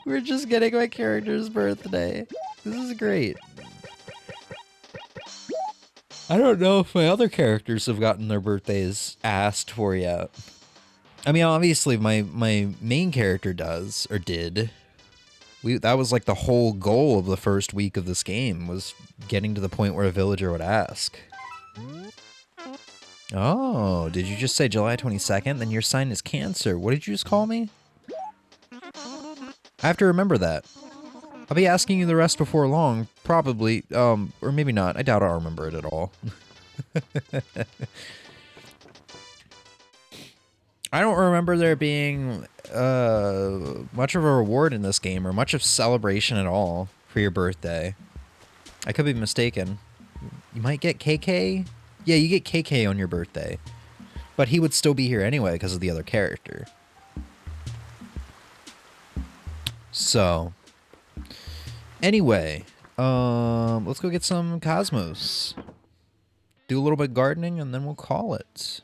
We're just getting my character's birthday. This is great. I don't know if my other characters have gotten their birthdays asked for yet. I mean, obviously my main character does, or did. That was like the whole goal of the first week of this game, was getting to the point where a villager would ask. Oh, did you just say July 22nd? Then your sign is Cancer. What did you just call me? I have to remember that. I'll be asking you the rest before long, probably, or maybe not. I doubt I'll remember it at all. I don't remember there being much of a reward in this game, or much of celebration at all for your birthday. I could be mistaken. You might get KK? Yeah, you get KK on your birthday. But he would still be here anyway because of the other character. So... Anyway, let's go get some cosmos. Do a little bit of gardening, and then we'll call it.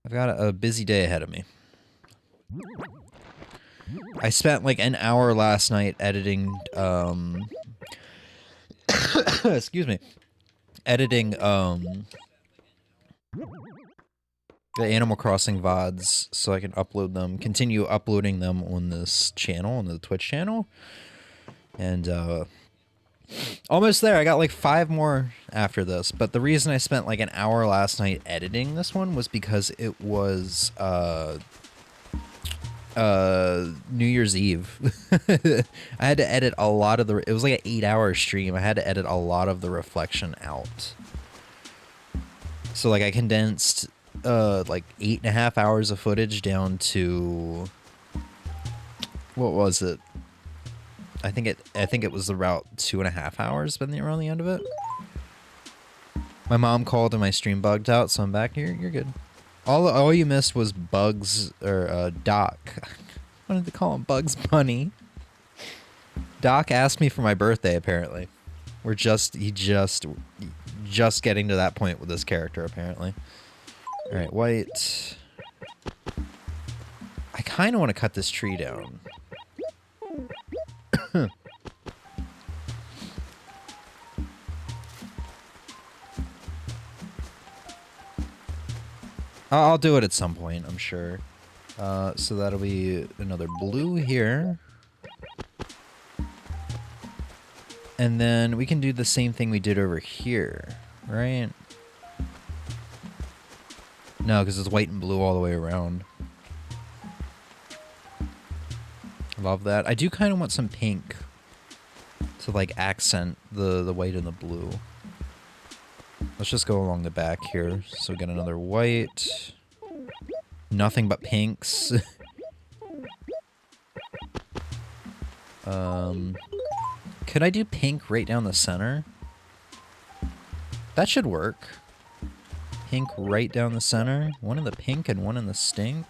I've got a busy day ahead of me. I spent like an hour last night editing, excuse me, editing, the Animal Crossing VODs so I can upload them, continue uploading them on this channel, on the Twitch channel. And, almost there. I got like 5 more after this. But the reason I spent like an hour last night editing this one was because it was, New Year's Eve. I had to edit a lot of the. It was like an 8-hour stream. I had to edit a lot of the reflection out. So like I condensed like 8.5 hours of footage down to, what was it? I think it was about 2.5 hours by the around the end of it. My mom called and my stream bugged out, so I'm back here. You're good. All you missed was Bugs or Doc. I wanted to call him Bugs Bunny. Doc asked me for my birthday. Apparently, he just getting to that point with this character. Apparently. All right, white. I kind of want to cut this tree down. I'll do it at some point, I'm sure. So that'll be another blue here. And then we can do the same thing we did over here, right? No, because it's white and blue all the way around. Love that. I do kind of want some pink to like accent the white and the blue. Let's just go along the back here. So we got another white. Nothing but pinks. Could I do pink right down the center? That should work. Pink right down the center. One in the pink and one in the stink.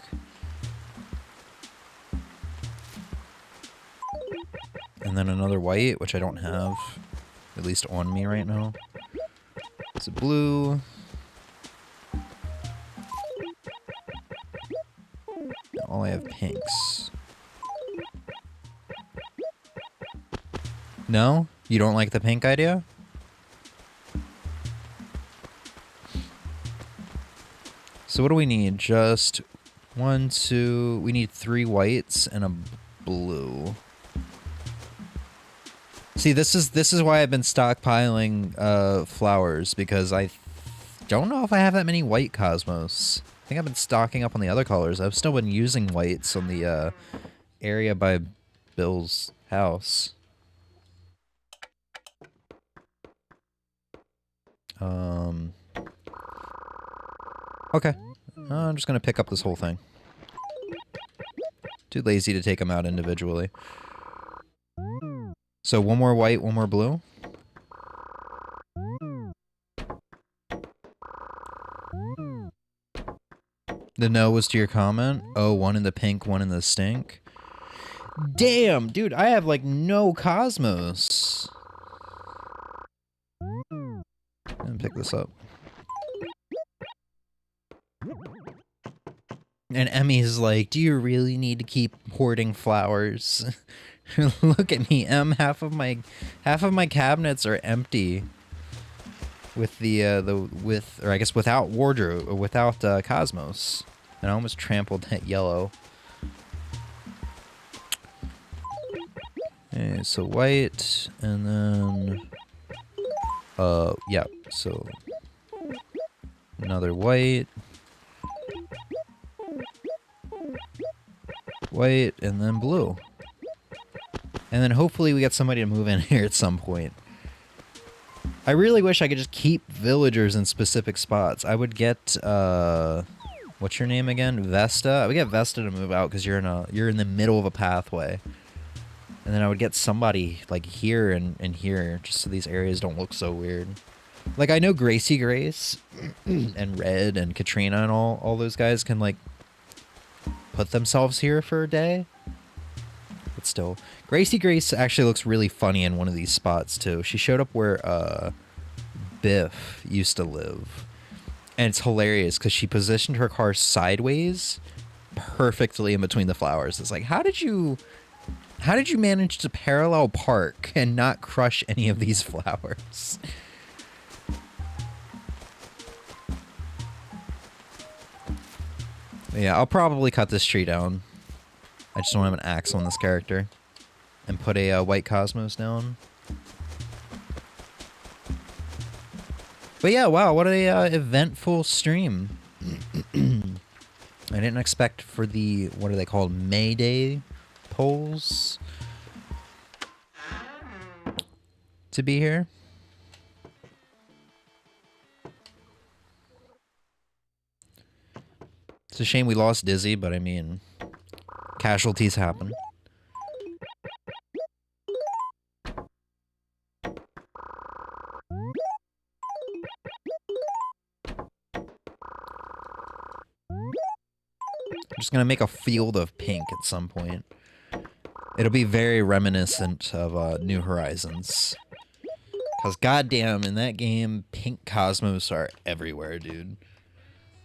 And then another white, which I don't have, at least on me right now. It's a blue. All I have pinks. No? You don't like the pink idea? So what do we need? Just 1, 2... We need 3 whites and a blue. See, this is why I've been stockpiling flowers, because I don't know if I have that many white cosmos. I think I've been stocking up on the other colors. I've still been using whites on the area by Bill's house. Okay. I'm just gonna pick up this whole thing. Too lazy to take them out individually. So 1 more white, 1 more blue. The no was to your comment. Oh, 1 in the pink, 1 in the stink. Damn, dude, I have like no cosmos. And pick this up. And Emmy's like, do you really need to keep hoarding flowers? Look at me, Em. Half of my cabinets are empty. With or I guess without wardrobe, or without cosmos. And I almost trampled that yellow. Okay, so white, and then yeah, so another white. White, and then blue. And then hopefully we get somebody to move in here at some point. I really wish I could just keep villagers in specific spots. I would get, what's your name again? Vesta? I would get Vesta to move out because you're in the middle of a pathway. And then I would get somebody like here and here, just so these areas don't look so weird. Like, I know Gracie Grace and Red and Katrina and all those guys can like put themselves here for a day. But still, Gracie Grace actually looks really funny in one of these spots too. She showed up where Biff used to live, and it's hilarious because she positioned her car sideways perfectly in between the flowers. It's like, how did you manage to parallel park and not crush any of these flowers? Yeah, I'll probably cut this tree down. I just don't have an axe on this character. And put a white cosmos down. But yeah, wow, what a eventful stream. I I didn't expect for the, what are they called, May Day polls to be here. It's a shame we lost Dizzy, but I mean, casualties happen. I'm just gonna make a field of pink at some point. It'll be very reminiscent of New Horizons. Because goddamn, in that game, pink cosmos are everywhere, dude.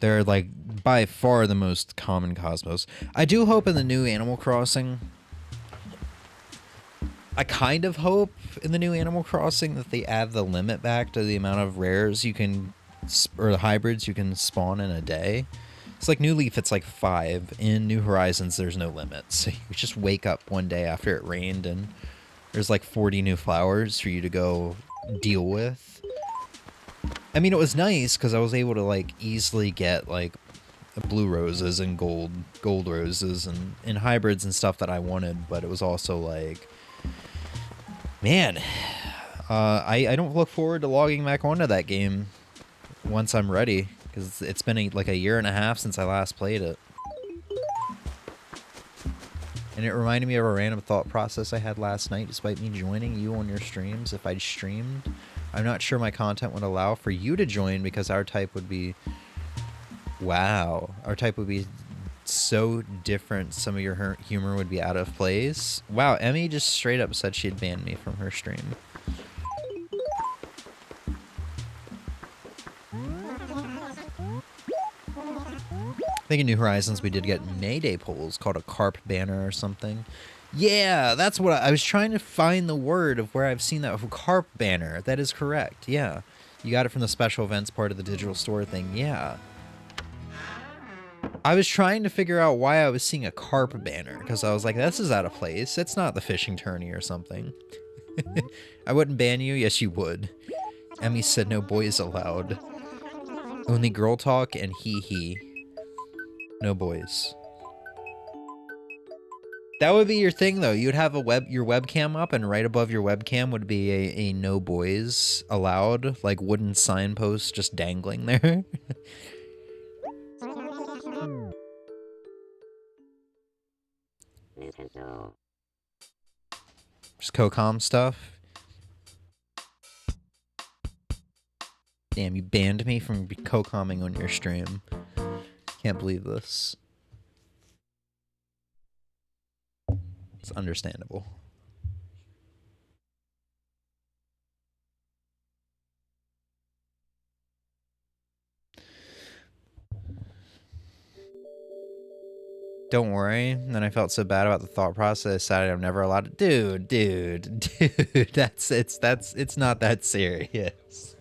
They're, like, by far the most common cosmos. I do hope in the new Animal Crossing... I kind of hope in the new Animal Crossing that they add the limit back to the amount of rares you can... or the hybrids you can spawn in a day. It's like New Leaf, it's like 5. In New Horizons, there's no limit. So you just wake up one day after it rained and there's like 40 new flowers for you to go deal with. I mean, it was nice because I was able to like easily get like blue roses and gold roses and hybrids and stuff that I wanted, but it was also like, man, I don't look forward to logging back onto that game once I'm ready, because it's been like a year and a half since I last played it. And it reminded me of a random thought process I had last night, despite me joining you on your streams. If I'd streamed, I'm not sure my content would allow for you to join, because our type would be... Wow. Our type would be so different, some of your humor would be out of place. Wow, Emmy just straight up said she'd ban me from her stream. I think in New Horizons we did get Mayday polls called a carp banner or something. Yeah, that's what I was trying to find the word of where I've seen that. Carp banner. That is correct. Yeah. You got it from the special events part of the digital store thing. Yeah. I was trying to figure out why I was seeing a carp banner, because I was like, this is out of place. It's not the fishing tourney or something. I wouldn't ban you. Yes, you would. Emmy said no boys allowed. Only girl talk and hee. No boys. That would be your thing, though. You'd have your webcam up, and right above your webcam would be a no boys allowed, like wooden signpost just dangling there. Just co-com stuff. Damn, you banned me from co-comming on your stream. Can't believe this. It's understandable. Don't worry. And then I felt so bad about the thought process. I decided I'm never allowed to. Dude. It's not that serious.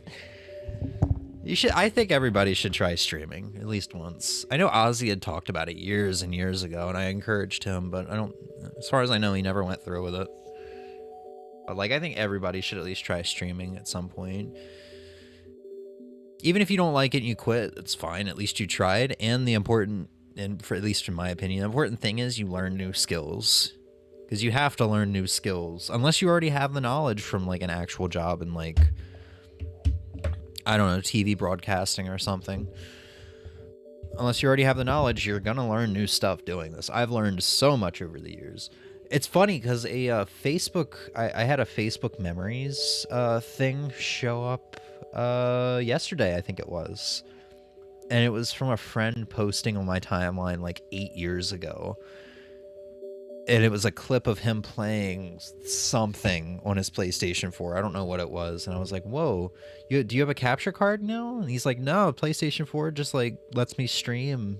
You should. I think everybody should try streaming at least once. I know Ozzy had talked about it years and years ago, and I encouraged him, but I don't. As far as I know, he never went through with it. But like, I think everybody should at least try streaming at some point. Even if you don't like it and you quit, it's fine. At least you tried. And the important, and for at least in my opinion, the important thing is you learn new skills. Because you have to learn new skills. Unless you already have the knowledge from like an actual job in like, I don't know, TV broadcasting or something. Unless you already have the knowledge, you're gonna learn new stuff doing this. I've learned so much over the years. It's funny because a Facebook, I had a Facebook Memories thing show up yesterday, I think it was. And it was from a friend posting on my timeline like 8 years ago. And it was a clip of him playing something on his PlayStation 4. I don't know what it was. And I was like, whoa, do you have a capture card now? And he's like, no, PlayStation 4 just like lets me stream,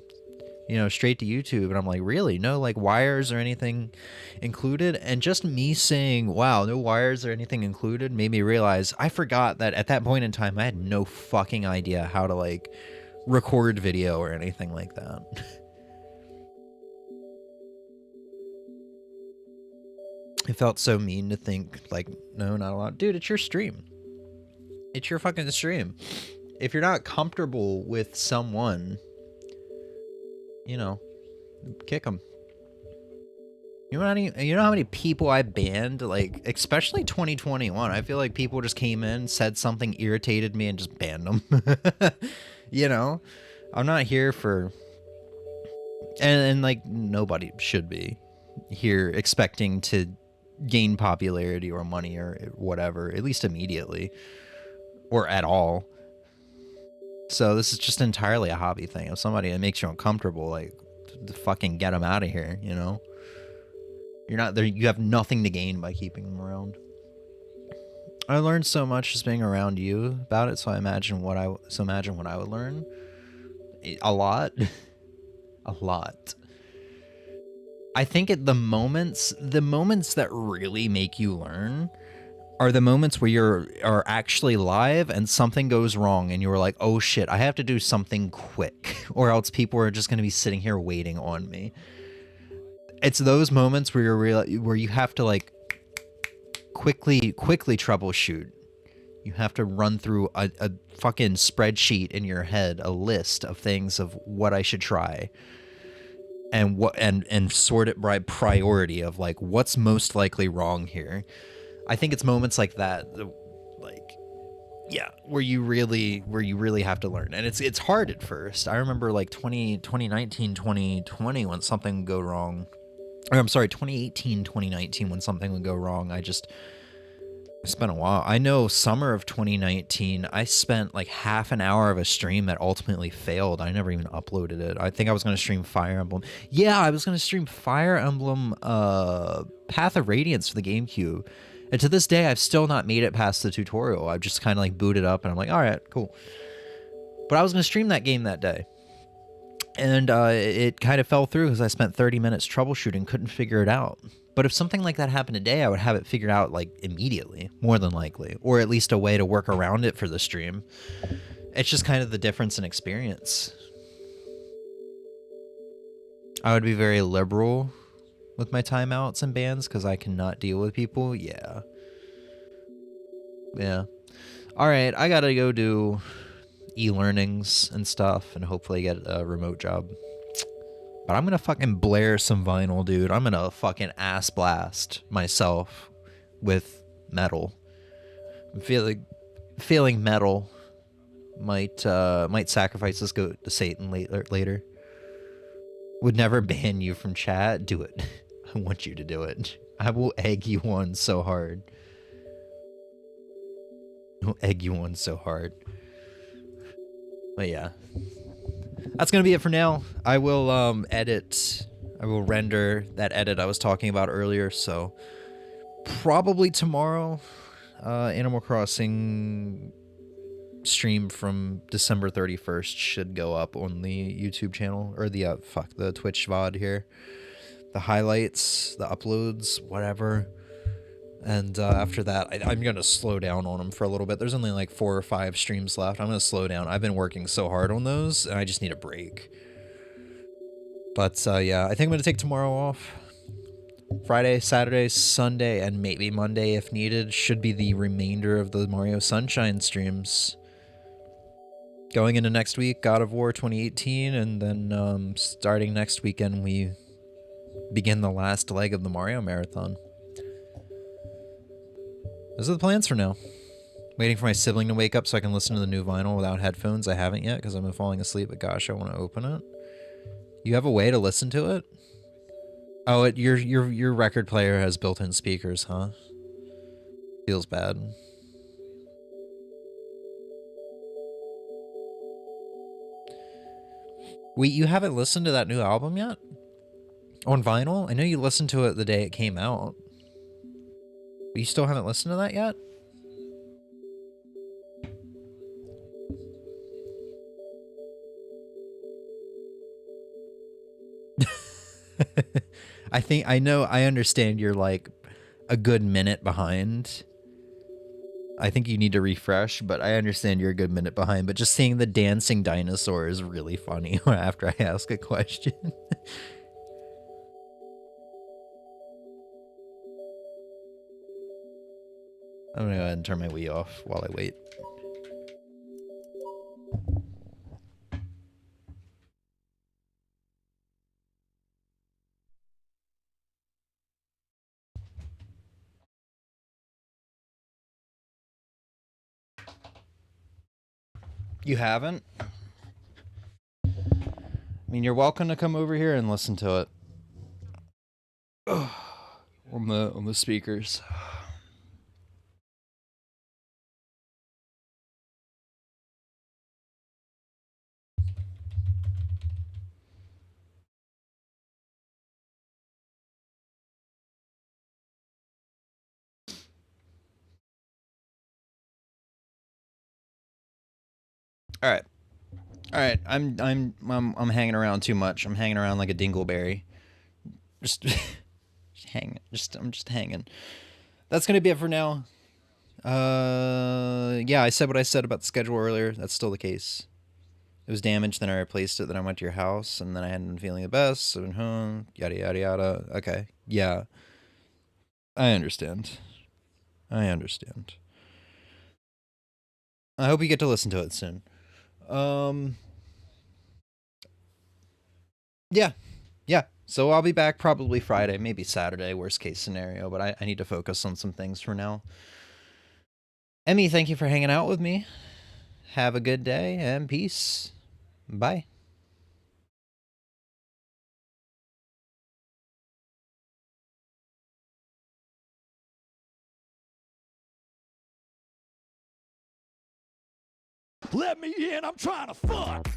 you know, straight to YouTube. And I'm like, really? No like wires or anything included? And just me saying, wow, no wires or anything included made me realize I forgot that at that point in time, I had no fucking idea how to like record video or anything like that. It felt so mean to think, like, no, not allowed. Dude, it's your stream. It's your fucking stream. If you're not comfortable with someone You know, kick them. You know how many people I banned, like, especially 2021. I feel like people just came in, said something, irritated me, and just banned them. You know, I'm not here for, and like nobody should be here expecting to gain popularity or money or whatever, at least immediately or at all. So this is just entirely a hobby thing. If somebody that makes you uncomfortable, like, fucking get them out of here, you know? You're not there. You have nothing to gain by keeping them around. I learned so much just being around you about it. So imagine what I would learn. A lot, a lot. I think at the moments that really make you learn are the moments where are actually live and something goes wrong and you're like, oh shit, I have to do something quick, or else people are just going to be sitting here waiting on me. It's those moments where where you have to like quickly troubleshoot. You have to run through a fucking spreadsheet in your head, a list of things of what I should try, and and sort it by priority of like what's most likely wrong here. I think it's moments like that, like, yeah, where you really have to learn, and it's hard at first. I remember like 2019, 2020 when something would go wrong. Or I'm sorry, 2018, 2019 when something would go wrong. It's been a while. I know summer of 2019, I spent like half an hour of a stream that ultimately failed. I never even uploaded it. I think I was going to stream Fire Emblem. Yeah, I was going to stream Fire Emblem Path of Radiance for the GameCube. And to this day, I've still not made it past the tutorial. I've just kind of like booted up and I'm like, all right, cool. But I was going to stream that game that day. And it kind of fell through because I spent 30 minutes troubleshooting, couldn't figure it out. But if something like that happened today, I would have it figured out like immediately, more than likely, or at least a way to work around it for the stream. It's just kind of the difference in experience. I would be very liberal with my timeouts and bans because I cannot deal with people. Yeah. Yeah. All right, I gotta go do e-learnings and stuff and hopefully get a remote job. But I'm gonna fucking blare some vinyl, dude. I'm gonna fucking ass blast myself with metal. I'm feeling metal might sacrifice this goat to Satan later. Would never ban you from chat. Do it. I want you to do it. I will egg you on so hard. I'll egg you on so hard. But yeah. That's gonna be it for now. I will I will render that edit I was talking about earlier, so probably tomorrow, Animal Crossing stream from December 31st should go up on the YouTube channel, or the the Twitch VOD here. The highlights, the uploads, whatever. And after that, I'm going to slow down on them for a little bit. There's only like 4 or 5 streams left. I'm going to slow down. I've been working so hard on those, and I just need a break. But yeah, I think I'm going to take tomorrow off. Friday, Saturday, Sunday, and maybe Monday if needed should be the remainder of the Mario Sunshine streams. Going into next week, God of War 2018, and then starting next weekend, we begin the last leg of the Mario Marathon. Those are the plans for now. Waiting for my sibling to wake up so I can listen to the new vinyl without headphones. I haven't yet because I've been falling asleep, but gosh, I want to open it. You have a way to listen to it? Oh, your record player has built-in speakers, huh? Feels bad. Wait, you haven't listened to that new album yet? On vinyl? I know you listened to it the day it came out. But you still haven't listened to that yet? I understand you're like a good minute behind. I think you need to refresh, but I understand you're a good minute behind. But just seeing the dancing dinosaur is really funny after I ask a question. I'm gonna go ahead and turn my Wii off while I wait. You haven't? I mean, you're welcome to come over here and listen to it. On the speakers. All right. All right. I'm hanging around too much. I'm hanging around like a dingleberry. Just hanging. I'm just hanging. That's going to be it for now. Yeah, I said what I said about the schedule earlier. That's still the case. It was damaged, then I replaced it, then I went to your house, and then I hadn't been feeling the best, so yada yada yada. Okay. Yeah. I understand. I understand. I hope you get to listen to it soon. Yeah. Yeah. So I'll be back probably Friday, maybe Saturday, worst case scenario, but I need to focus on some things for now. Emmy, thank you for hanging out with me. Have a good day and peace. Bye. Let me in, I'm trying to fuck.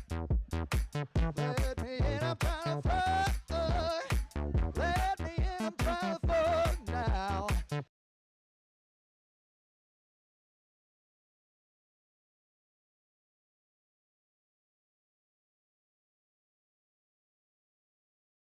Let me in, I'm trying to fuck.